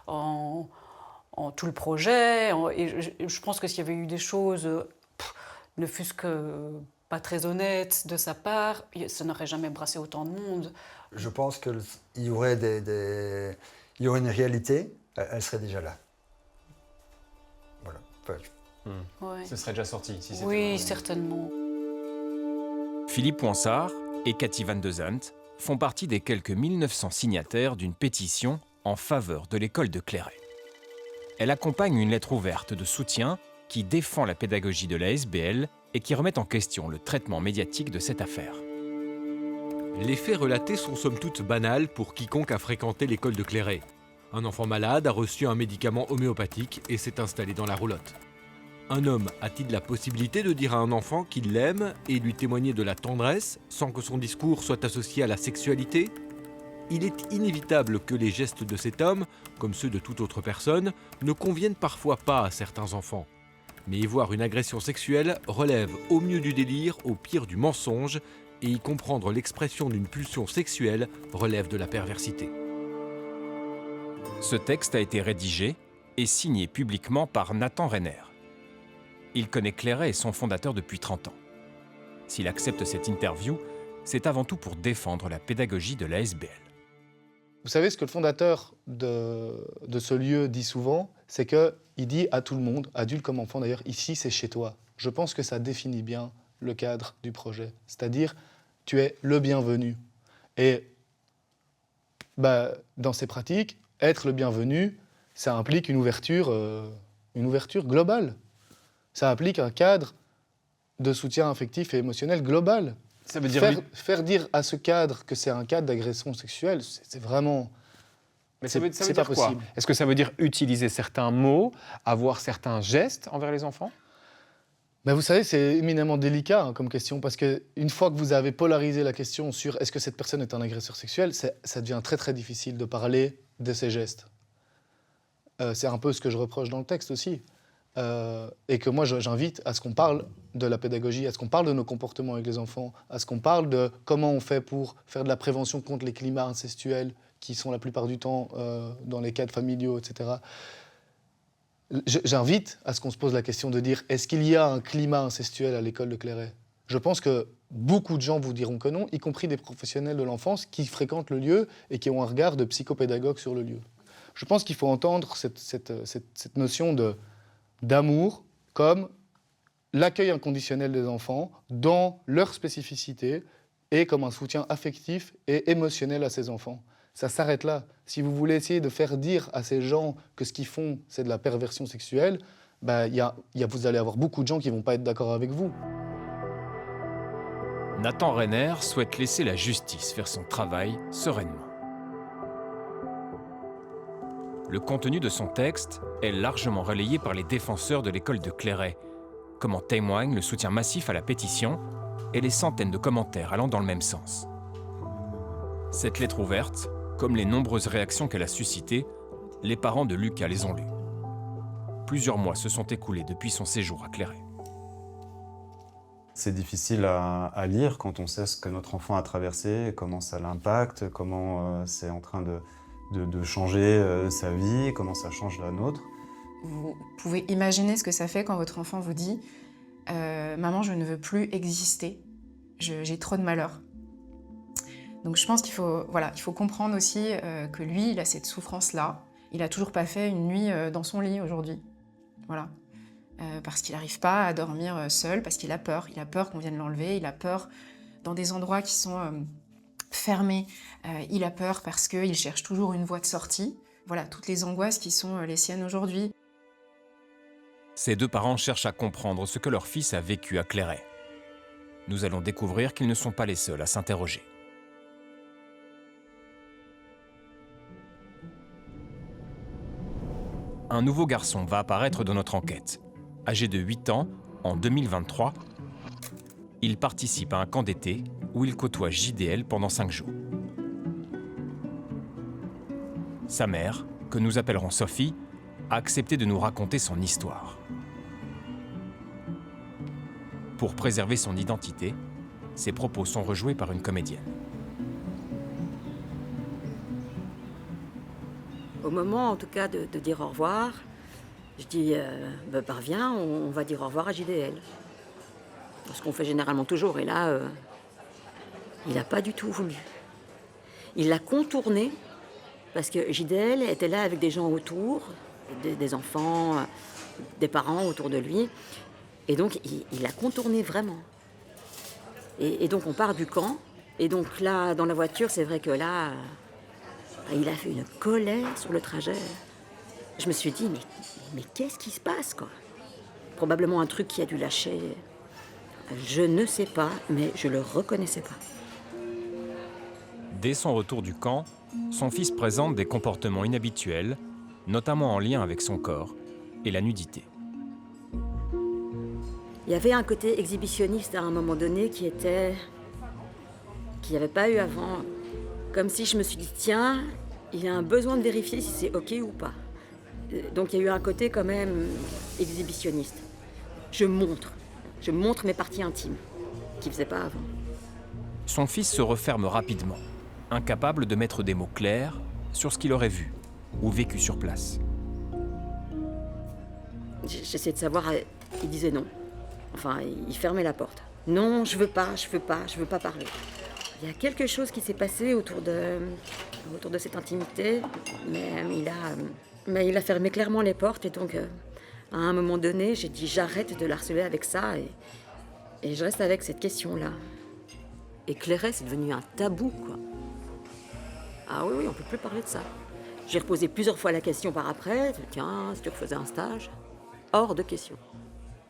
en tout le projet. Et je pense que s'il y avait eu des choses, ne fût-ce que pas très honnêtes de sa part, ça n'aurait jamais brassé autant de monde. Je pense qu'il y aurait il y aurait une réalité, elle serait déjà là. Voilà. Ouais. Ce serait déjà sorti si c'était oui, certainement. Philippe Ouansart et Cathy Van de Zandt font partie des quelques 1900 signataires d'une pétition en faveur de l'école de Clairet. Elle accompagne une lettre ouverte de soutien qui défend la pédagogie de la SBL et qui remet en question le traitement médiatique de cette affaire. Les faits relatés sont somme toute banals pour quiconque a fréquenté l'école de Clairet. Un enfant malade a reçu un médicament homéopathique et s'est installé dans la roulotte. Un homme a-t-il la possibilité de dire à un enfant qu'il l'aime et lui témoigner de la tendresse sans que son discours soit associé à la sexualité ? Il est inévitable que les gestes de cet homme, comme ceux de toute autre personne, ne conviennent parfois pas à certains enfants. Mais y voir une agression sexuelle relève au mieux du délire, au pire du mensonge, et y comprendre l'expression d'une pulsion sexuelle relève de la perversité. Ce texte a été rédigé et signé publiquement par Nathan Renner. Il connaît Clairet et son fondateur depuis 30 ans. S'il accepte cette interview, c'est avant tout pour défendre la pédagogie de la SBL. Vous savez ce que le fondateur de ce lieu dit souvent, c'est qu'il dit à tout le monde, adulte comme enfant d'ailleurs, ici c'est chez toi. Je pense que ça définit bien le cadre du projet, c'est-à-dire tu es le bienvenu. Et dans ces pratiques, être le bienvenu, ça implique une ouverture globale. Ça implique un cadre de soutien affectif et émotionnel global. Ça veut dire faire dire à ce cadre que c'est un cadre d'agression sexuelle, c'est vraiment... Mais ça veut c'est dire pas quoi? possible. Est-ce que ça veut dire utiliser certains mots, avoir certains gestes envers les enfants? Vous savez, c'est éminemment délicat comme question, parce qu'une fois que vous avez polarisé la question sur est-ce que cette personne est un agresseur sexuel, ça devient très très difficile de parler de ces gestes. C'est un peu ce que je reproche dans le texte aussi. Et que moi, j'invite à ce qu'on parle de la pédagogie, à ce qu'on parle de nos comportements avec les enfants, à ce qu'on parle de comment on fait pour faire de la prévention contre les climats incestuels qui sont la plupart du temps dans les cadres familiaux, etc. J'invite à ce qu'on se pose la question de dire est-ce qu'il y a un climat incestuel à l'école de Clairet ? Je pense que beaucoup de gens vous diront que non, y compris des professionnels de l'enfance qui fréquentent le lieu et qui ont un regard de psychopédagogue sur le lieu. Je pense qu'il faut entendre cette notion d'amour comme l'accueil inconditionnel des enfants dans leur spécificité et comme un soutien affectif et émotionnel à ces enfants. Ça s'arrête là. Si vous voulez essayer de faire dire à ces gens que ce qu'ils font, c'est de la perversion sexuelle, vous allez avoir beaucoup de gens qui ne vont pas être d'accord avec vous. Nathan Renner souhaite laisser la justice faire son travail sereinement. Le contenu de son texte est largement relayé par les défenseurs de l'école de Clairet, comme en témoigne le soutien massif à la pétition et les centaines de commentaires allant dans le même sens. Cette lettre ouverte, comme les nombreuses réactions qu'elle a suscitées, les parents de Lucas les ont lues. Plusieurs mois se sont écoulés depuis son séjour à Clairet. C'est difficile à lire quand on sait ce que notre enfant a traversé, comment ça l'impacte, comment c'est en train de changer sa vie, comment ça change la nôtre. Vous pouvez imaginer ce que ça fait quand votre enfant vous dit « Maman, je ne veux plus exister, j'ai trop de malheur ». Donc je pense qu'il faut comprendre aussi que lui, il a cette souffrance-là. Il n'a toujours pas fait une nuit dans son lit aujourd'hui. Voilà. Parce qu'il n'arrive pas à dormir seul, parce qu'il a peur. Il a peur qu'on vienne l'enlever, il a peur dans des endroits qui sont fermés. Il a peur parce qu'il cherche toujours une voie de sortie. Voilà, toutes les angoisses qui sont les siennes aujourd'hui. Ces deux parents cherchent à comprendre ce que leur fils a vécu à Clairet. Nous allons découvrir qu'ils ne sont pas les seuls à s'interroger. Un nouveau garçon va apparaître dans notre enquête. Âgé de 8 ans, en 2023, il participe à un camp d'été où il côtoie JDL pendant 5 jours. Sa mère, que nous appellerons Sophie, a accepté de nous raconter son histoire. Pour préserver son identité, ses propos sont rejoués par une comédienne. Au moment, en tout cas, de dire au revoir, je dis viens, on va dire au revoir à JDL. Ce qu'on fait généralement toujours. Et là, il n'a pas du tout voulu. Il l'a contourné parce que JDL était là avec des gens autour, des enfants, des parents autour de lui. Et donc, il l'a contourné vraiment. Et donc, on part du camp Et donc là, dans la voiture, c'est vrai que là, il a fait une colère sur le trajet. Je me suis dit, mais qu'est-ce qui se passe, quoi? Probablement un truc qui a dû lâcher. Je ne sais pas, mais je le reconnaissais pas. Dès son retour du camp, son fils présente des comportements inhabituels, notamment en lien avec son corps et la nudité. Il y avait un côté exhibitionniste à un moment donné qu'il n'y avait pas eu avant. Comme si je me suis dit, tiens, il y a un besoin de vérifier si c'est OK ou pas. Donc il y a eu un côté quand même exhibitionniste. Je montre mes parties intimes, qu'il ne faisait pas avant. Son fils se referme rapidement, incapable de mettre des mots clairs sur ce qu'il aurait vu ou vécu sur place. J'essayais de savoir, il disait non. Enfin, il fermait la porte. Non, je veux pas parler. Il y a quelque chose qui s'est passé autour de cette intimité, mais il a fermé clairement les portes et donc à un moment donné, j'ai dit j'arrête de l'harceler avec ça et je reste avec cette question-là. Et Clairet, c'est devenu un tabou, quoi. Ah oui, on peut plus parler de ça. J'ai reposé plusieurs fois la question par après, tiens, si tu refaisais un stage, hors de question.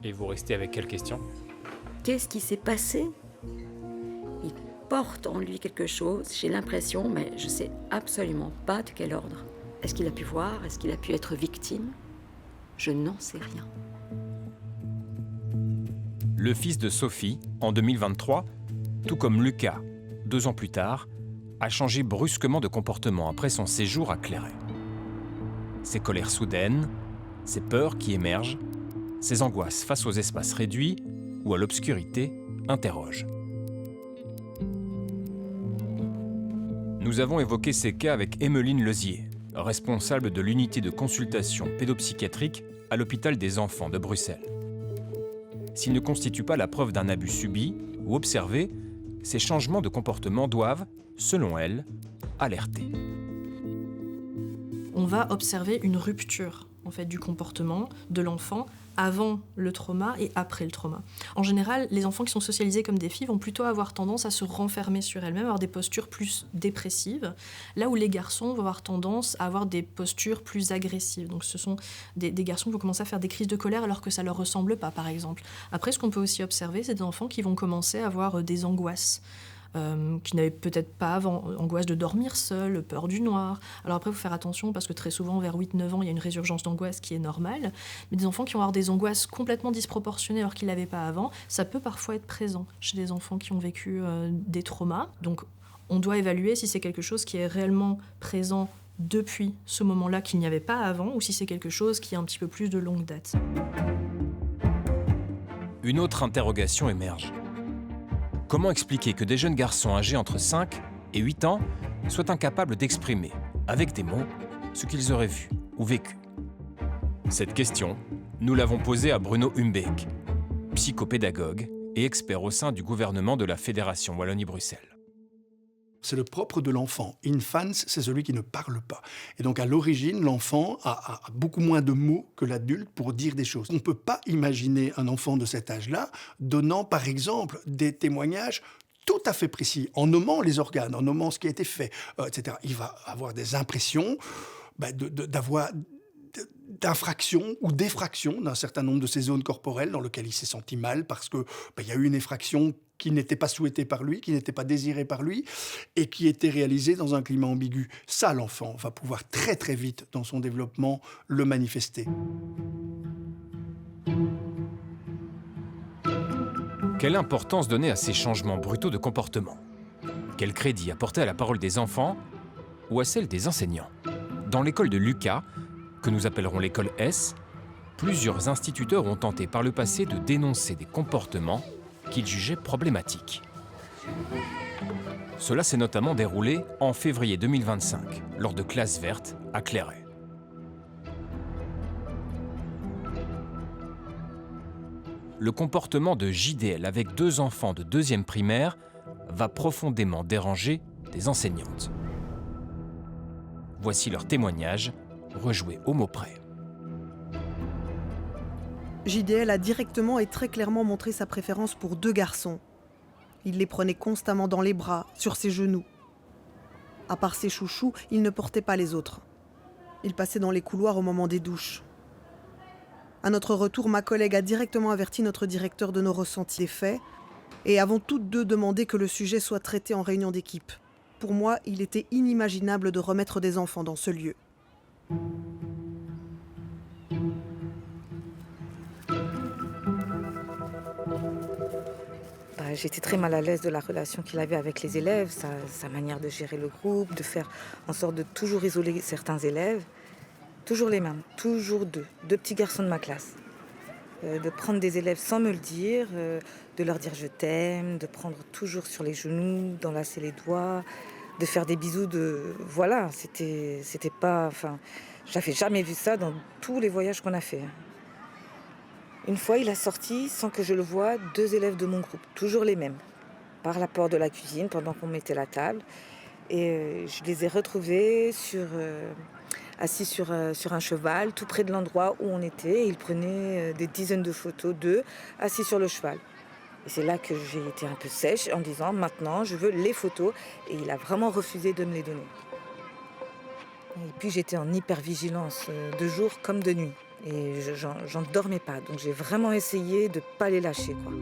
Et vous restez avec quelle question? Qu'est-ce qui s'est passé? Il porte en lui quelque chose, j'ai l'impression, mais je sais absolument pas de quel ordre. Est-ce qu'il a pu voir? Est-ce qu'il a pu être victime? Je n'en sais rien. Le fils de Sophie, en 2023, tout comme Lucas, 2 ans plus tard, a changé brusquement de comportement après son séjour à Clairet. Ses colères soudaines, ses peurs qui émergent, ses angoisses face aux espaces réduits ou à l'obscurité interrogent. Nous avons évoqué ces cas avec Emmeline Lezier, responsable de l'unité de consultation pédopsychiatrique à l'hôpital des enfants de Bruxelles. S'ils ne constituent pas la preuve d'un abus subi ou observé, ces changements de comportement doivent, selon elle, alerter. On va observer une rupture en fait, du comportement de l'enfant avant le trauma et après le trauma. En général, les enfants qui sont socialisés comme des filles vont plutôt avoir tendance à se renfermer sur elles-mêmes, avoir des postures plus dépressives, là où les garçons vont avoir tendance à avoir des postures plus agressives. Donc ce sont des garçons qui vont commencer à faire des crises de colère alors que ça ne leur ressemble pas, par exemple. Après, ce qu'on peut aussi observer, c'est des enfants qui vont commencer à avoir des angoisses. Qui n'avaient peut-être pas avant, angoisse de dormir seul, peur du noir. Alors après, il faut faire attention parce que très souvent, vers 8-9 ans, il y a une résurgence d'angoisse qui est normale. Mais des enfants qui vont avoir des angoisses complètement disproportionnées alors qu'ils ne l'avaient pas avant, ça peut parfois être présent chez des enfants qui ont vécu des traumas. Donc on doit évaluer si c'est quelque chose qui est réellement présent depuis ce moment-là qu'il n'y avait pas avant ou si c'est quelque chose qui est un petit peu plus de longue date. Une autre interrogation émerge. Comment expliquer que des jeunes garçons âgés entre 5 et 8 ans soient incapables d'exprimer, avec des mots, ce qu'ils auraient vu ou vécu? Cette question, nous l'avons posée à Bruno Humbeek, psychopédagogue et expert au sein du gouvernement de la Fédération Wallonie-Bruxelles. C'est le propre de l'enfant. Infans, c'est celui qui ne parle pas. Et donc, à l'origine, l'enfant a beaucoup moins de mots que l'adulte pour dire des choses. On ne peut pas imaginer un enfant de cet âge-là donnant, par exemple, des témoignages tout à fait précis, en nommant les organes, en nommant ce qui a été fait, etc. Il va avoir des impressions d'infraction ou d'effraction d'un certain nombre de ces zones corporelles dans lesquelles il s'est senti mal parce que il y a eu une effraction qui n'était pas souhaitée par lui, qui n'était pas désirée par lui et qui était réalisée dans un climat ambigu. Ça, l'enfant va pouvoir très très vite dans son développement le manifester. Quelle importance donner à ces changements brutaux de comportement? Quel crédit apporter à la parole des enfants ou à celle des enseignants? Dans l'école de Lucas, que nous appellerons l'école S, plusieurs instituteurs ont tenté par le passé de dénoncer des comportements qu'ils jugeaient problématiques. Cela s'est notamment déroulé en février 2025, lors de classes vertes à Clairet. Le comportement de JDL avec 2 enfants de 2e primaire va profondément déranger des enseignantes. Voici leur témoignage, rejoué au mot près. JDL a directement et très clairement montré sa préférence pour 2 garçons. Il les prenait constamment dans les bras, sur ses genoux. À part ses chouchous, il ne portait pas les autres. Il passait dans les couloirs au moment des douches. À notre retour, ma collègue a directement averti notre directeur de nos ressentis des faits et avons toutes deux demandé que le sujet soit traité en réunion d'équipe. Pour moi, il était inimaginable de remettre des enfants dans ce lieu. J'étais très mal à l'aise de la relation qu'il avait avec les élèves, sa manière de gérer le groupe, de faire en sorte de toujours isoler certains élèves. Toujours les mêmes, toujours deux petits garçons de ma classe. De prendre des élèves sans me le dire, de leur dire je t'aime, de prendre toujours sur les genoux, d'enlacer les doigts, de faire des bisous, voilà, c'était pas... Enfin, j'avais jamais vu ça dans tous les voyages qu'on a fait. Une fois, il a sorti, sans que je le voie, 2 élèves de mon groupe, toujours les mêmes, par la porte de la cuisine pendant qu'on mettait la table. Et je les ai retrouvés assis sur un cheval, tout près de l'endroit où on était. Et ils prenaient des dizaines de photos d'eux, assis sur le cheval. Et c'est là que j'ai été un peu sèche en disant « Maintenant, je veux les photos ». Et il a vraiment refusé de me les donner. Et puis j'étais en hypervigilance, de jour comme de nuit. Et j'en dormais pas, donc j'ai vraiment essayé de ne pas les lâcher, quoi.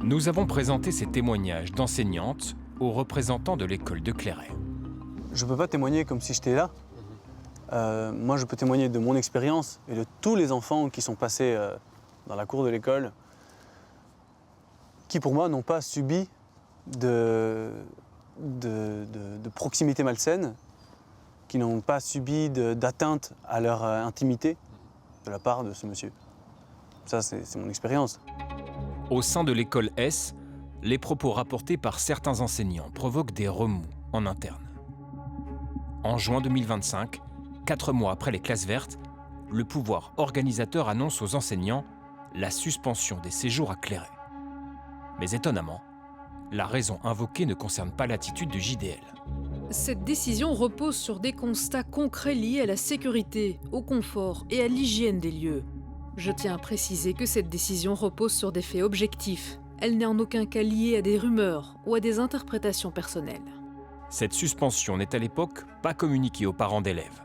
Nous avons présenté ces témoignages d'enseignantes aux représentants de l'école de Clairet. Je ne peux pas témoigner comme si j'étais là. Moi, je peux témoigner de mon expérience et de tous les enfants qui sont passés dans la cour de l'école, qui pour moi n'ont pas subi de proximité malsaine, qui n'ont pas subi d'atteinte à leur intimité de la part de ce monsieur. Ça, c'est mon expérience. Au sein de l'école S, les propos rapportés par certains enseignants provoquent des remous en interne. En juin 2025, 4 mois après les classes vertes, le pouvoir organisateur annonce aux enseignants la suspension des séjours à Clairet. Mais étonnamment, la raison invoquée ne concerne pas l'attitude du JDL. Cette décision repose sur des constats concrets liés à la sécurité, au confort et à l'hygiène des lieux. Je tiens à préciser que cette décision repose sur des faits objectifs. Elle n'est en aucun cas liée à des rumeurs ou à des interprétations personnelles. Cette suspension n'est à l'époque pas communiquée aux parents d'élèves.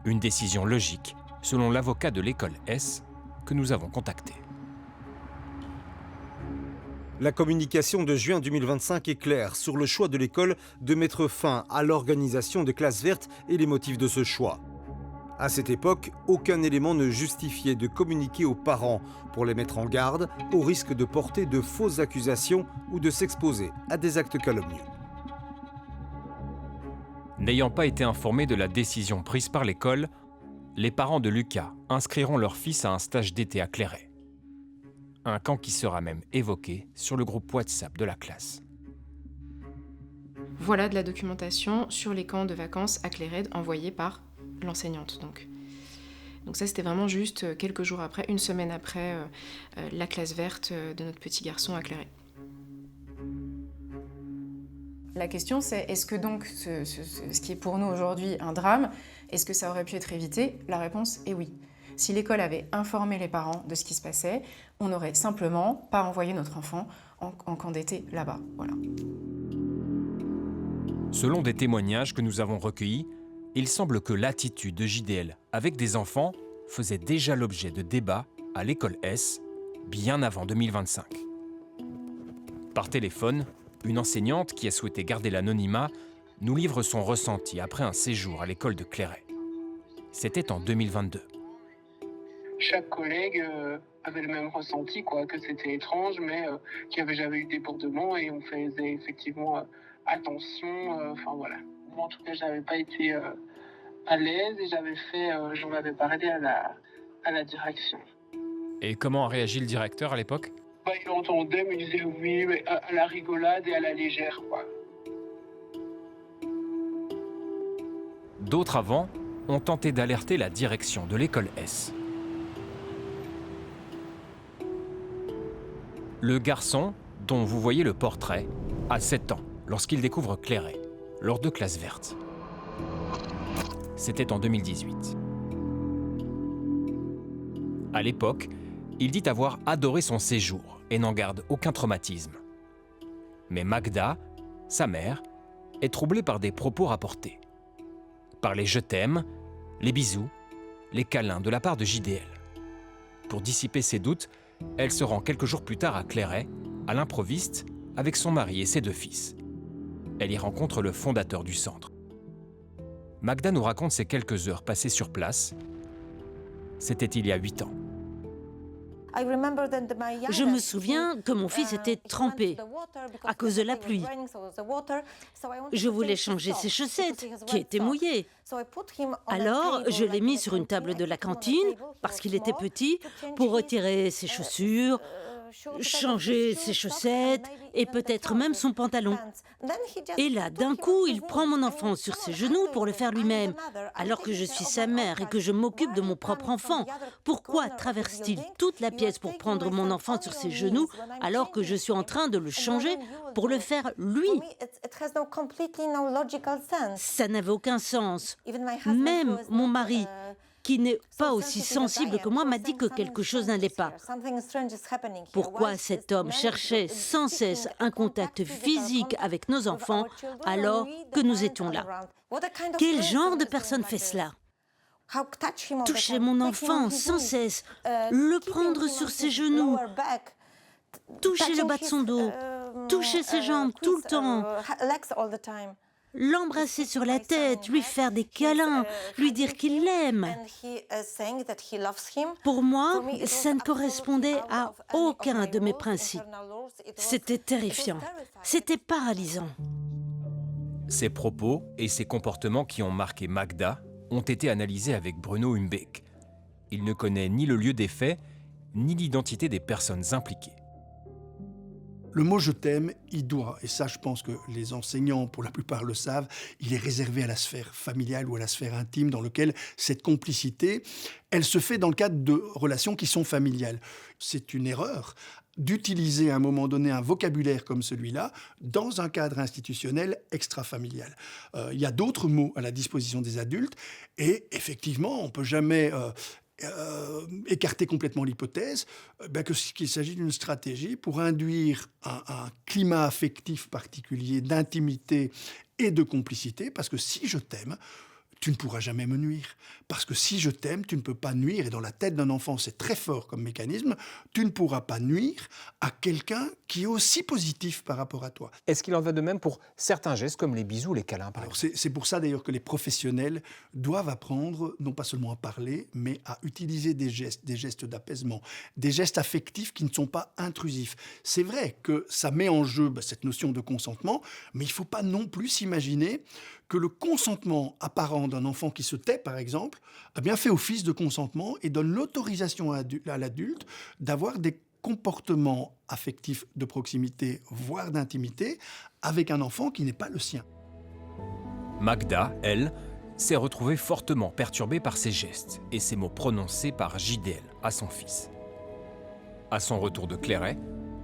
Une décision logique, selon l'avocat de l'école S que nous avons contacté. La communication de juin 2025 est claire sur le choix de l'école de mettre fin à l'organisation de classes vertes et les motifs de ce choix. À cette époque, aucun élément ne justifiait de communiquer aux parents pour les mettre en garde au risque de porter de fausses accusations ou de s'exposer à des actes calomnieux. N'ayant pas été informés de la décision prise par l'école, les parents de Lucas inscriront leur fils à un stage d'été à Clairet. Un camp qui sera même évoqué sur le groupe WhatsApp de la classe. Voilà de la documentation sur les camps de vacances à Clairet envoyés par l'enseignante. Donc ça, c'était vraiment juste quelques jours après, une semaine après la classe verte de notre petit garçon à Clairet. La question, c'est est-ce que donc ce qui est pour nous aujourd'hui un drame, est-ce que ça aurait pu être évité? La réponse est oui. Si l'école avait informé les parents de ce qui se passait, on n'aurait simplement pas envoyé notre enfant en camp d'été là-bas. Voilà. Selon des témoignages que nous avons recueillis, il semble que l'attitude de JDL avec des enfants faisait déjà l'objet de débats à l'école S, bien avant 2025. Par téléphone, une enseignante qui a souhaité garder l'anonymat nous livre son ressenti après un séjour à l'école de Clairet. C'était en 2022. Chaque collègue avait le même ressenti, que c'était étrange, mais qu'il n'y avait jamais eu débordement et on faisait effectivement attention. Voilà. Moi, en tout cas, j'avais pas été à l'aise et j'en avais parlé à la direction. Et comment a réagi le directeur à l'époque? Il entendait, mais il disait oui, mais à la rigolade et à la légère, D'autres avant ont tenté d'alerter la direction de l'école S. Le garçon, dont vous voyez le portrait, a 7 ans lorsqu'il découvre Clairet, lors de classes vertes. C'était en 2018. À l'époque, il dit avoir adoré son séjour et n'en garde aucun traumatisme. Mais Magda, sa mère, est troublée par des propos rapportés. Par les « je t'aime », les bisous, les câlins de la part de JDL. Pour dissiper ses doutes, elle se rend quelques jours plus tard à Clairet, à l'improviste, avec son mari et ses 2 fils. Elle y rencontre le fondateur du centre. Magda nous raconte ses quelques heures passées sur place. C'était il y a 8 ans. Je me souviens que mon fils était trempé à cause de la pluie. Je voulais changer ses chaussettes, qui étaient mouillées. Alors, je l'ai mis sur une table de la cantine, parce qu'il était petit, pour retirer ses chaussures, changer ses chaussettes et peut-être même son pantalon. Et là, d'un coup, il prend mon enfant sur ses genoux pour le faire lui-même, alors que je suis sa mère et que je m'occupe de mon propre enfant. Pourquoi traverse-t-il toute la pièce pour prendre mon enfant sur ses genoux alors que je suis en train de le changer pour le faire lui? Ça n'avait aucun sens. Même mon mari, qui n'est pas aussi sensible que moi, m'a dit que quelque chose n'allait pas. Pourquoi cet homme cherchait sans cesse un contact physique avec nos enfants alors que nous étions là? Quel genre de personne fait cela? Toucher mon enfant sans cesse, le prendre sur ses genoux, toucher le bas de son dos, toucher ses jambes tout le temps, l'embrasser sur la tête, lui faire des câlins, lui dire qu'il l'aime. Pour moi, ça ne correspondait à aucun de mes principes. C'était terrifiant, c'était paralysant. Ces propos et ces comportements qui ont marqué Magda ont été analysés avec Bruno Humbeek. Il ne connaît ni le lieu des faits, ni l'identité des personnes impliquées. Le mot « je t'aime », il doit, et ça je pense que les enseignants pour la plupart le savent, il est réservé à la sphère familiale ou à la sphère intime dans laquelle cette complicité, elle se fait dans le cadre de relations qui sont familiales. C'est une erreur d'utiliser à un moment donné un vocabulaire comme celui-là dans un cadre institutionnel extra-familial. Il y a d'autres mots à la disposition des adultes et effectivement, on ne peut jamais écarter complètement l'hypothèse qu'il s'agit d'une stratégie pour induire un climat affectif particulier d'intimité et de complicité, parce que si je t'aime, tu ne pourras jamais me nuire. Parce que si je t'aime, tu ne peux pas nuire, et dans la tête d'un enfant, c'est très fort comme mécanisme, tu ne pourras pas nuire à quelqu'un qui est aussi positif par rapport à toi. Est-ce qu'il en va de même pour certains gestes comme les bisous, les câlins par exemple? C'est pour ça d'ailleurs que les professionnels doivent apprendre non pas seulement à parler, mais à utiliser des gestes d'apaisement, des gestes affectifs qui ne sont pas intrusifs. C'est vrai que ça met en jeu cette notion de consentement, mais il ne faut pas non plus s'imaginer que le consentement apparent d'un enfant qui se tait, par exemple, a bien fait office de consentement et donne l'autorisation à l'adulte d'avoir des comportements affectifs de proximité, voire d'intimité, avec un enfant qui n'est pas le sien. Magda, elle, s'est retrouvée fortement perturbée par ces gestes et ces mots prononcés par JDL à son fils. À son retour de Clairet,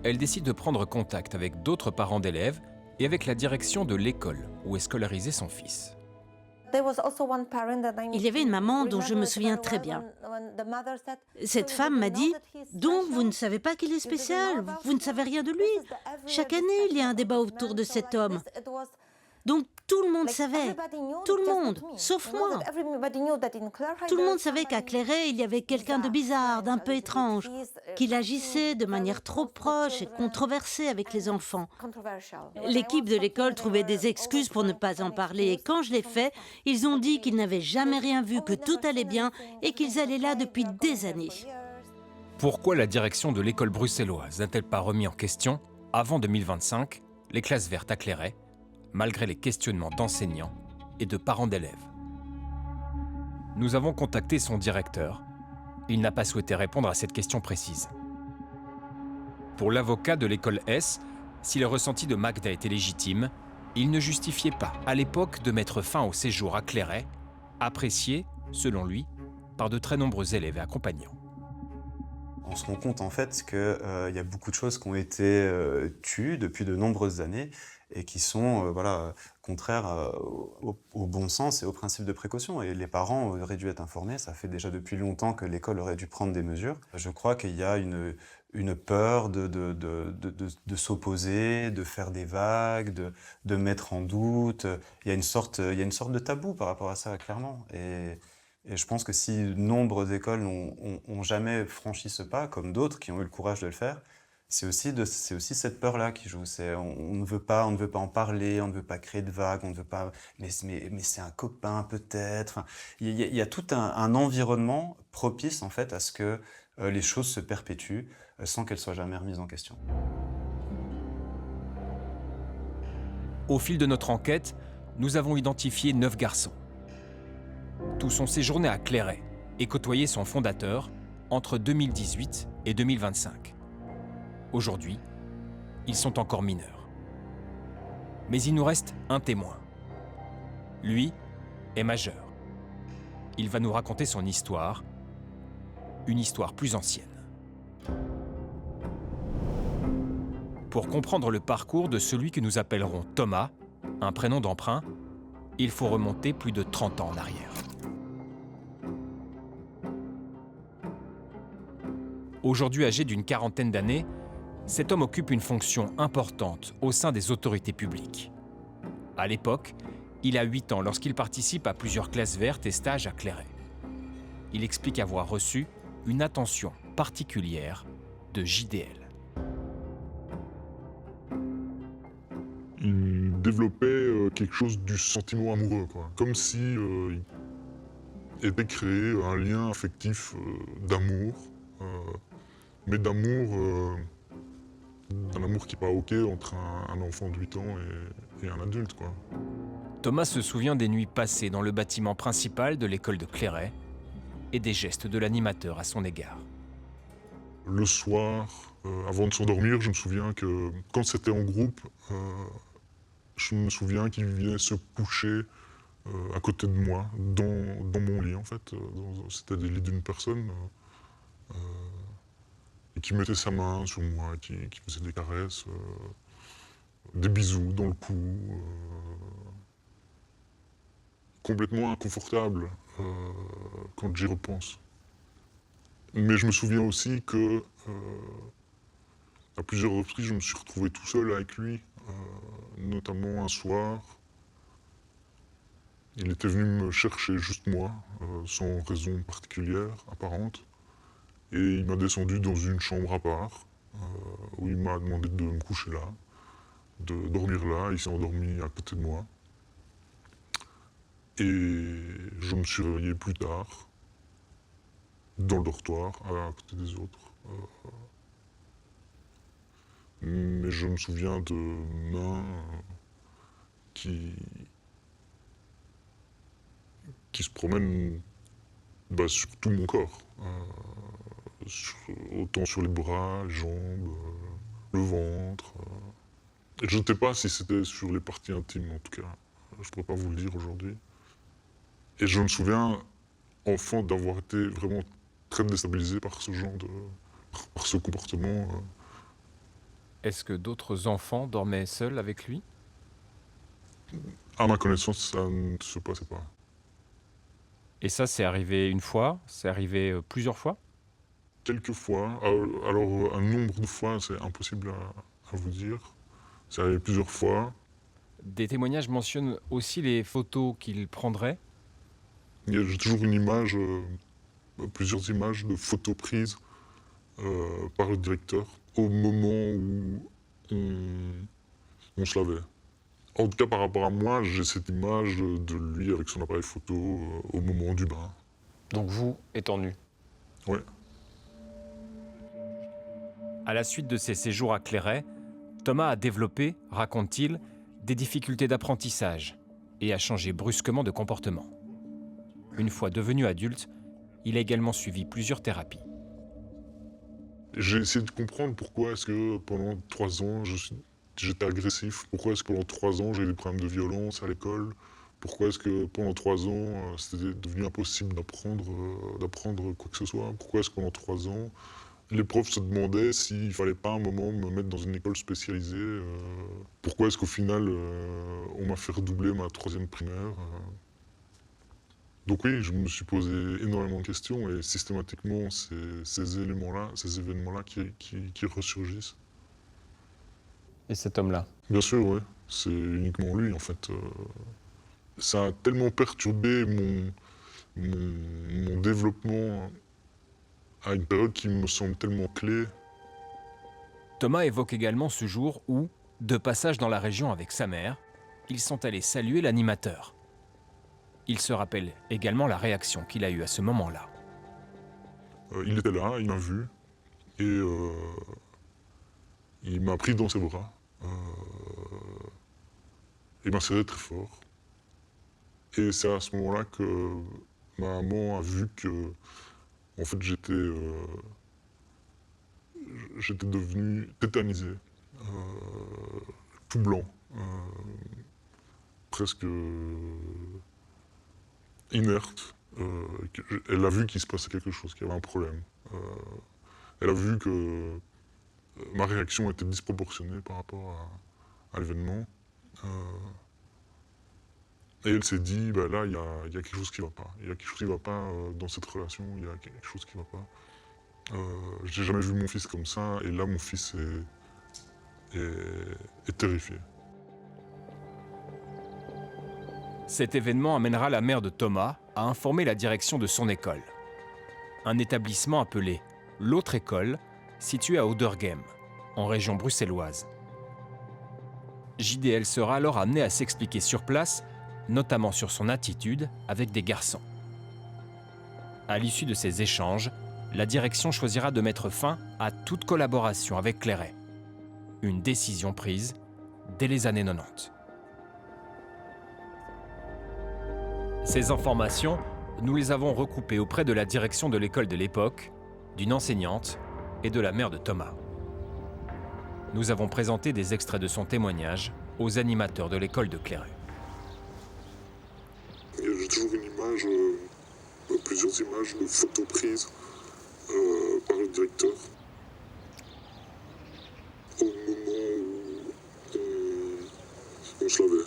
elle décide de prendre contact avec d'autres parents d'élèves et avec la direction de l'école où est scolarisé son fils. Il y avait une maman dont je me souviens très bien. Cette femme m'a dit « Donc, vous ne savez pas qu'il est spécial, vous ne savez rien de lui. Chaque année, il y a un débat autour de cet homme. » Donc tout le monde savait, tout le monde, sauf moi. Tout le monde savait qu'à Clairet, il y avait quelqu'un de bizarre, d'un peu étrange, qu'il agissait de manière trop proche et controversée avec les enfants. L'équipe de l'école trouvait des excuses pour ne pas en parler et quand je l'ai fait, ils ont dit qu'ils n'avaient jamais rien vu, que tout allait bien et qu'ils allaient là depuis des années. Pourquoi la direction de l'école bruxelloise n'a-t-elle pas remis en question, avant 2025, les classes vertes à Clairet, malgré les questionnements d'enseignants et de parents d'élèves? Nous avons contacté son directeur. Il n'a pas souhaité répondre à cette question précise. Pour l'avocat de l'école S, si le ressenti de Magda était légitime, il ne justifiait pas, à l'époque, de mettre fin au séjour à Clairet, apprécié, selon lui, par de très nombreux élèves et accompagnants. On se rend compte en fait qu'il y a beaucoup de choses qui ont été tues depuis de nombreuses années et qui sont contraire au bon sens et au principe de précaution. Et les parents auraient dû être informés. Ça fait déjà depuis longtemps que l'école aurait dû prendre des mesures. Je crois qu'il y a une peur de s'opposer, de faire des vagues, de mettre en doute. Il y a une sorte de tabou par rapport à ça, clairement. Et je pense que si nombre d'écoles n'ont jamais franchi ce pas, comme d'autres qui ont eu le courage de le faire, c'est aussi cette peur-là qui joue. On ne veut pas en parler, on ne veut pas créer de vagues, on ne veut pas. Mais c'est un copain peut-être. Enfin, il y a tout un environnement propice en fait à ce que les choses se perpétuent sans qu'elles soient jamais remises en question. Au fil de notre enquête, nous avons identifié 9 garçons. Tous ont séjourné à Clairet et côtoyé son fondateur entre 2018 et 2025. Aujourd'hui, ils sont encore mineurs. Mais il nous reste un témoin. Lui est majeur. Il va nous raconter son histoire, une histoire plus ancienne. Pour comprendre le parcours de celui que nous appellerons Thomas, un prénom d'emprunt, il faut remonter plus de 30 ans en arrière. Aujourd'hui âgé d'une quarantaine d'années, cet homme occupe une fonction importante au sein des autorités publiques. À l'époque, il a 8 ans lorsqu'il participe à plusieurs classes vertes et stages à Clairet. Il explique avoir reçu une attention particulière de JDL. Il développait quelque chose du sentiment amoureux, quoi. Comme si il était créé un lien affectif d'amour, mais d'amour, un amour qui n'est pas OK entre un enfant de 8 ans et un adulte, quoi. Thomas se souvient des nuits passées dans le bâtiment principal de l'école de Clairet et des gestes de l'animateur à son égard. Le soir, avant de s'endormir, je me souviens que quand c'était en groupe, je me souviens qu'il venait se coucher à côté de moi, dans mon lit en fait. C'était le lit d'une personne. Et qui mettait sa main sur moi, qui faisait des caresses, des bisous dans le cou. Complètement inconfortable quand j'y repense. Mais je me souviens aussi que, à plusieurs reprises, je me suis retrouvé tout seul avec lui, notamment un soir. Il était venu me chercher juste moi, sans raison particulière, apparente. Et il m'a descendu dans une chambre à part, où il m'a demandé de me coucher là, de dormir là. Il s'est endormi à côté de moi. Et je me suis réveillé plus tard, dans le dortoir, à côté des autres. Mais je me souviens de mains qui se promènent sur tout mon corps. Autant sur les bras, les jambes, le ventre. Et je ne sais pas si c'était sur les parties intimes, en tout cas. Je ne pourrais pas vous le dire aujourd'hui. Et je me souviens, enfant, d'avoir été vraiment très déstabilisé par ce genre par ce comportement. Est-ce que d'autres enfants dormaient seuls avec lui? À ma connaissance, ça ne se passait pas. Et ça, c'est arrivé une fois? C'est arrivé plusieurs fois? Quelques fois. Alors, un nombre de fois, c'est impossible à vous dire. C'est arrivé plusieurs fois. Des témoignages mentionnent aussi les photos qu'il prendrait. J'ai toujours une image, plusieurs images de photos prises par le directeur au moment où on se lavait. En tout cas, par rapport à moi, j'ai cette image de lui avec son appareil photo au moment du bain. Donc vous, étant nu? Oui. À la suite de ses séjours à Clairet, Thomas a développé, raconte-t-il, des difficultés d'apprentissage et a changé brusquement de comportement. Une fois devenu adulte, il a également suivi plusieurs thérapies. J'ai essayé de comprendre pourquoi est-ce que pendant 3 ans, j'étais agressif. Pourquoi est-ce que pendant 3 ans, j'ai eu des problèmes de violence à l'école. Pourquoi est-ce que pendant 3 ans, c'était devenu impossible d'apprendre quoi que ce soit. Pourquoi est-ce que pendant 3 ans, Les profs se demandaient s'il ne fallait pas à un moment me mettre dans une école spécialisée. Pourquoi est-ce qu'au final, on m'a fait redoubler ma 3e primaire. Donc oui, je me suis posé énormément de questions et systématiquement, ces événements-là qui ressurgissent. Et cet homme-là? Bien sûr, oui. C'est uniquement lui, en fait. Ça a tellement perturbé mon développement à une période qui me semble tellement clé. Thomas évoque également ce jour où, de passage dans la région avec sa mère, ils sont allés saluer l'animateur. Il se rappelle également la réaction qu'il a eue à ce moment-là. Il était là, il m'a vu, et il m'a pris dans ses bras. Il m'a serré très fort. Et c'est à ce moment-là que ma maman a vu que, en fait, j'étais devenu tétanisé, tout blanc, presque inerte. Elle a vu qu'il se passait quelque chose, qu'il y avait un problème. Elle a vu que ma réaction était disproportionnée par rapport à l'événement. Et elle s'est dit, bah là, il y a quelque chose qui ne va pas. Il y a quelque chose qui ne va pas dans cette relation, il y a quelque chose qui ne va pas. J'ai jamais vu mon fils comme ça, et là, mon fils est terrifié. Cet événement amènera la mère de Thomas à informer la direction de son école. Un établissement appelé l'Autre École, situé à Oudergem, en région bruxelloise. JDL sera alors amené à s'expliquer sur place, notamment sur son attitude avec des garçons. À l'issue de ces échanges, la direction choisira de mettre fin à toute collaboration avec Clairet. Une décision prise dès les années 90. Ces informations, nous les avons recoupées auprès de la direction de l'école de l'époque, d'une enseignante et de la mère de Thomas. Nous avons présenté des extraits de son témoignage aux animateurs de l'école de Clairet. J'ai toujours une image, plusieurs images de photos prises par le directeur au moment où on se lavait.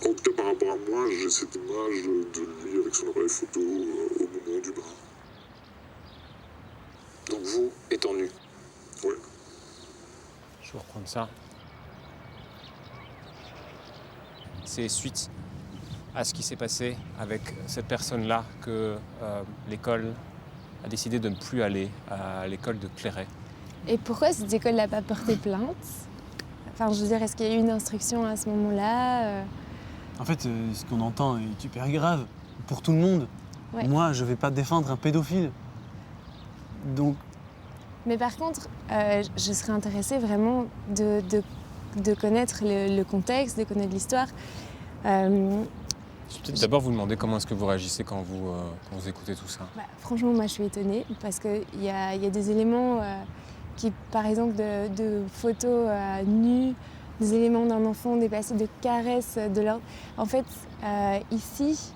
En tout cas, par rapport à moi, j'ai cette image de lui avec son appareil photo au moment du bain. Donc vous, étant nu? Oui. Je vais reprendre ça. C'est suite à ce qui s'est passé avec cette personne-là que l'école a décidé de ne plus aller à l'école de Clairet. Et pourquoi cette école n'a pas porté plainte? Enfin, je veux dire, est-ce qu'il y a eu une instruction à ce moment-là? En fait, ce qu'on entend est hyper grave pour tout le monde. Ouais. Moi, je vais pas défendre un pédophile. Donc... Mais par contre, je serais intéressée vraiment de connaître le contexte, de connaître l'histoire. Je vais peut-être d'abord vous demander comment est-ce que vous réagissez quand vous écoutez tout ça. Bah, franchement, moi, je suis étonnée parce qu'il y a des éléments qui, par exemple, de photos nues, des éléments d'un enfant dépassé, de caresses, de leur... En fait, ici,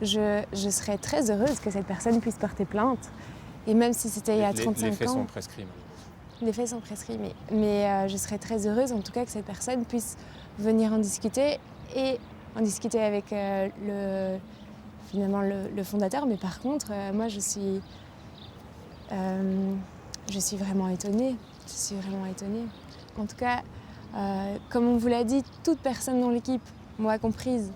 je serais très heureuse que cette personne puisse porter plainte. Et même si c'était il y a 35 ans... Les faits sont prescrits. Les faits sont prescrits, mais je serais très heureuse en tout cas que cette personne puisse venir en discuter et en discuter avec finalement le fondateur. Mais par contre, moi je suis vraiment étonnée. Je suis vraiment étonnée. En tout cas, comme on vous l'a dit, toute personne dans l'équipe, moi comprise,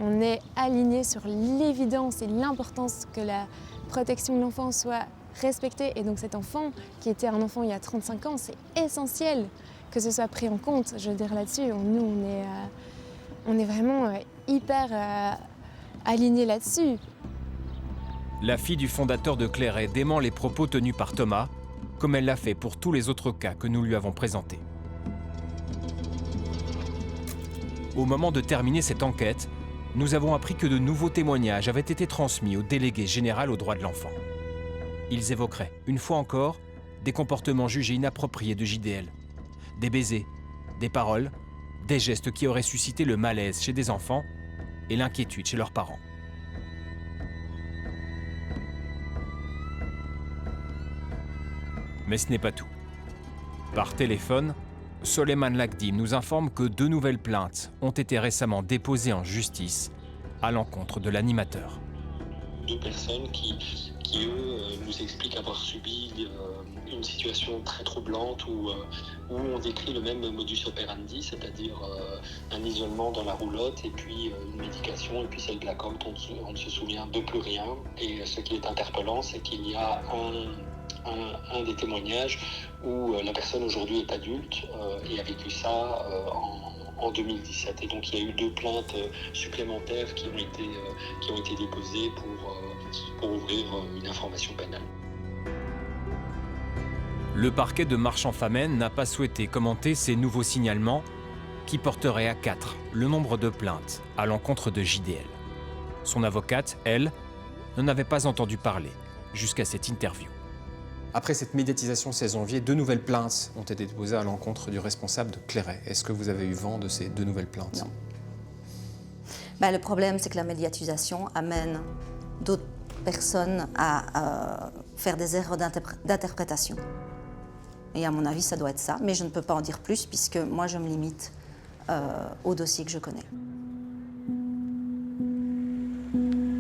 on est aligné sur l'évidence et l'importance que la protection de l'enfant soit respectée. Et donc cet enfant, qui était un enfant il y a 35 ans, c'est essentiel que ce soit pris en compte. Je veux dire là-dessus, nous, on est vraiment hyper alignés là-dessus. La fille du fondateur de Clairet dément les propos tenus par Thomas, comme elle l'a fait pour tous les autres cas que nous lui avons présentés. Au moment de terminer cette enquête, nous avons appris que de nouveaux témoignages avaient été transmis au délégué général aux droits de l'enfant. Ils évoqueraient, une fois encore, des comportements jugés inappropriés de JDL, des baisers, des paroles, des gestes qui auraient suscité le malaise chez des enfants et l'inquiétude chez leurs parents. Mais ce n'est pas tout. Par téléphone, Soleiman Lagdim nous informe que 2 nouvelles plaintes ont été récemment déposées en justice à l'encontre de l'animateur. 2 personnes qui eux, nous expliquent avoir subi une situation très troublante où on décrit le même modus operandi, c'est-à-dire un isolement dans la roulotte et puis une médication et puis celle de la COMT, on ne se souvient de plus rien. Et ce qui est interpellant, c'est qu'il y a un des témoignages où la personne aujourd'hui est adulte et a vécu ça en 2017. Et donc il y a eu 2 plaintes supplémentaires qui ont été déposées pour ouvrir une information pénale. Le parquet de Marchand-Famenne n'a pas souhaité commenter ces nouveaux signalements qui porteraient à 4 le nombre de plaintes à l'encontre de JDL. Son avocate, elle, n'en avait pas entendu parler jusqu'à cette interview. Après cette médiatisation 16 janvier, 2 nouvelles plaintes ont été déposées à l'encontre du responsable de Clairet. Est-ce que vous avez eu vent de ces 2 nouvelles plaintes? Non. Le problème, c'est que la médiatisation amène d'autres personnes à faire des erreurs d'interprétation. Et à mon avis, ça doit être ça. Mais je ne peux pas en dire plus puisque moi, je me limite au dossier que je connais.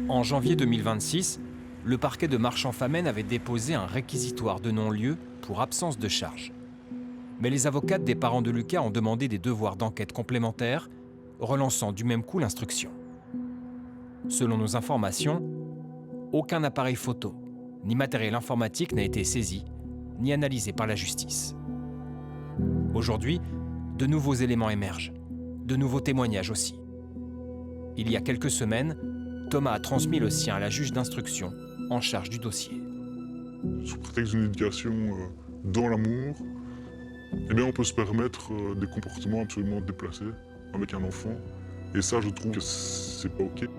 En janvier 2026, le parquet de Marchand-Famenne avait déposé un réquisitoire de non-lieu pour absence de charge. Mais les avocates des parents de Lucas ont demandé des devoirs d'enquête complémentaires, relançant du même coup l'instruction. Selon nos informations, aucun appareil photo ni matériel informatique n'a été saisi ni analysé par la justice. Aujourd'hui, de nouveaux éléments émergent, de nouveaux témoignages aussi. Il y a quelques semaines, Thomas a transmis le sien à la juge d'instruction en charge du dossier. Sous prétexte d'une éducation dans l'amour, eh bien on peut se permettre des comportements absolument déplacés avec un enfant. Et ça, je trouve que c'est pas OK.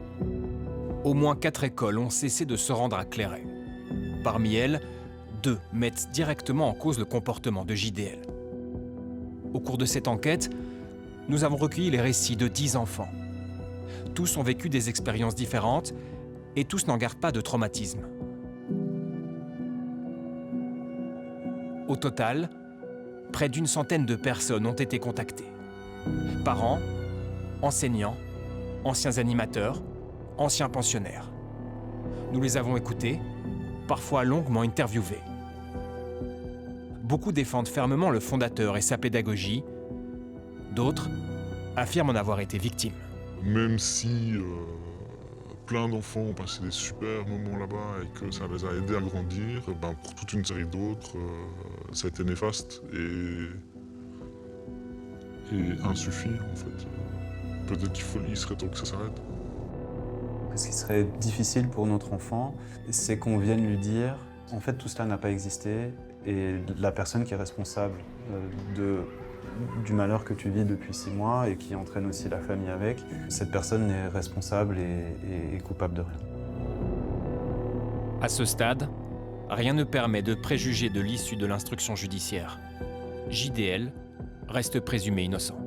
Au moins 4 écoles ont cessé de se rendre à Clairet. Parmi elles, 2 mettent directement en cause le comportement de JDL. Au cours de cette enquête, nous avons recueilli les récits de 10 enfants. Tous ont vécu des expériences différentes et tous n'en gardent pas de traumatisme. Au total, près d'une centaine de personnes ont été contactées. Parents, enseignants, anciens animateurs, anciens pensionnaires. Nous les avons écoutés, parfois longuement interviewés. Beaucoup défendent fermement le fondateur et sa pédagogie. D'autres affirment en avoir été victimes. Même si plein d'enfants ont passé des super moments là-bas et que ça les a aidés à grandir, pour toute une série d'autres, ça a été néfaste et insuffi en fait. Peut-être qu'il serait temps que ça s'arrête. Ce qui serait difficile pour notre enfant, c'est qu'on vienne lui dire « en fait tout cela n'a pas existé et la personne qui est responsable du malheur que tu vis depuis 6 mois et qui entraîne aussi la famille avec, cette personne n'est responsable et coupable de rien. » À ce stade, rien ne permet de préjuger de l'issue de l'instruction judiciaire. JDL reste présumé innocent.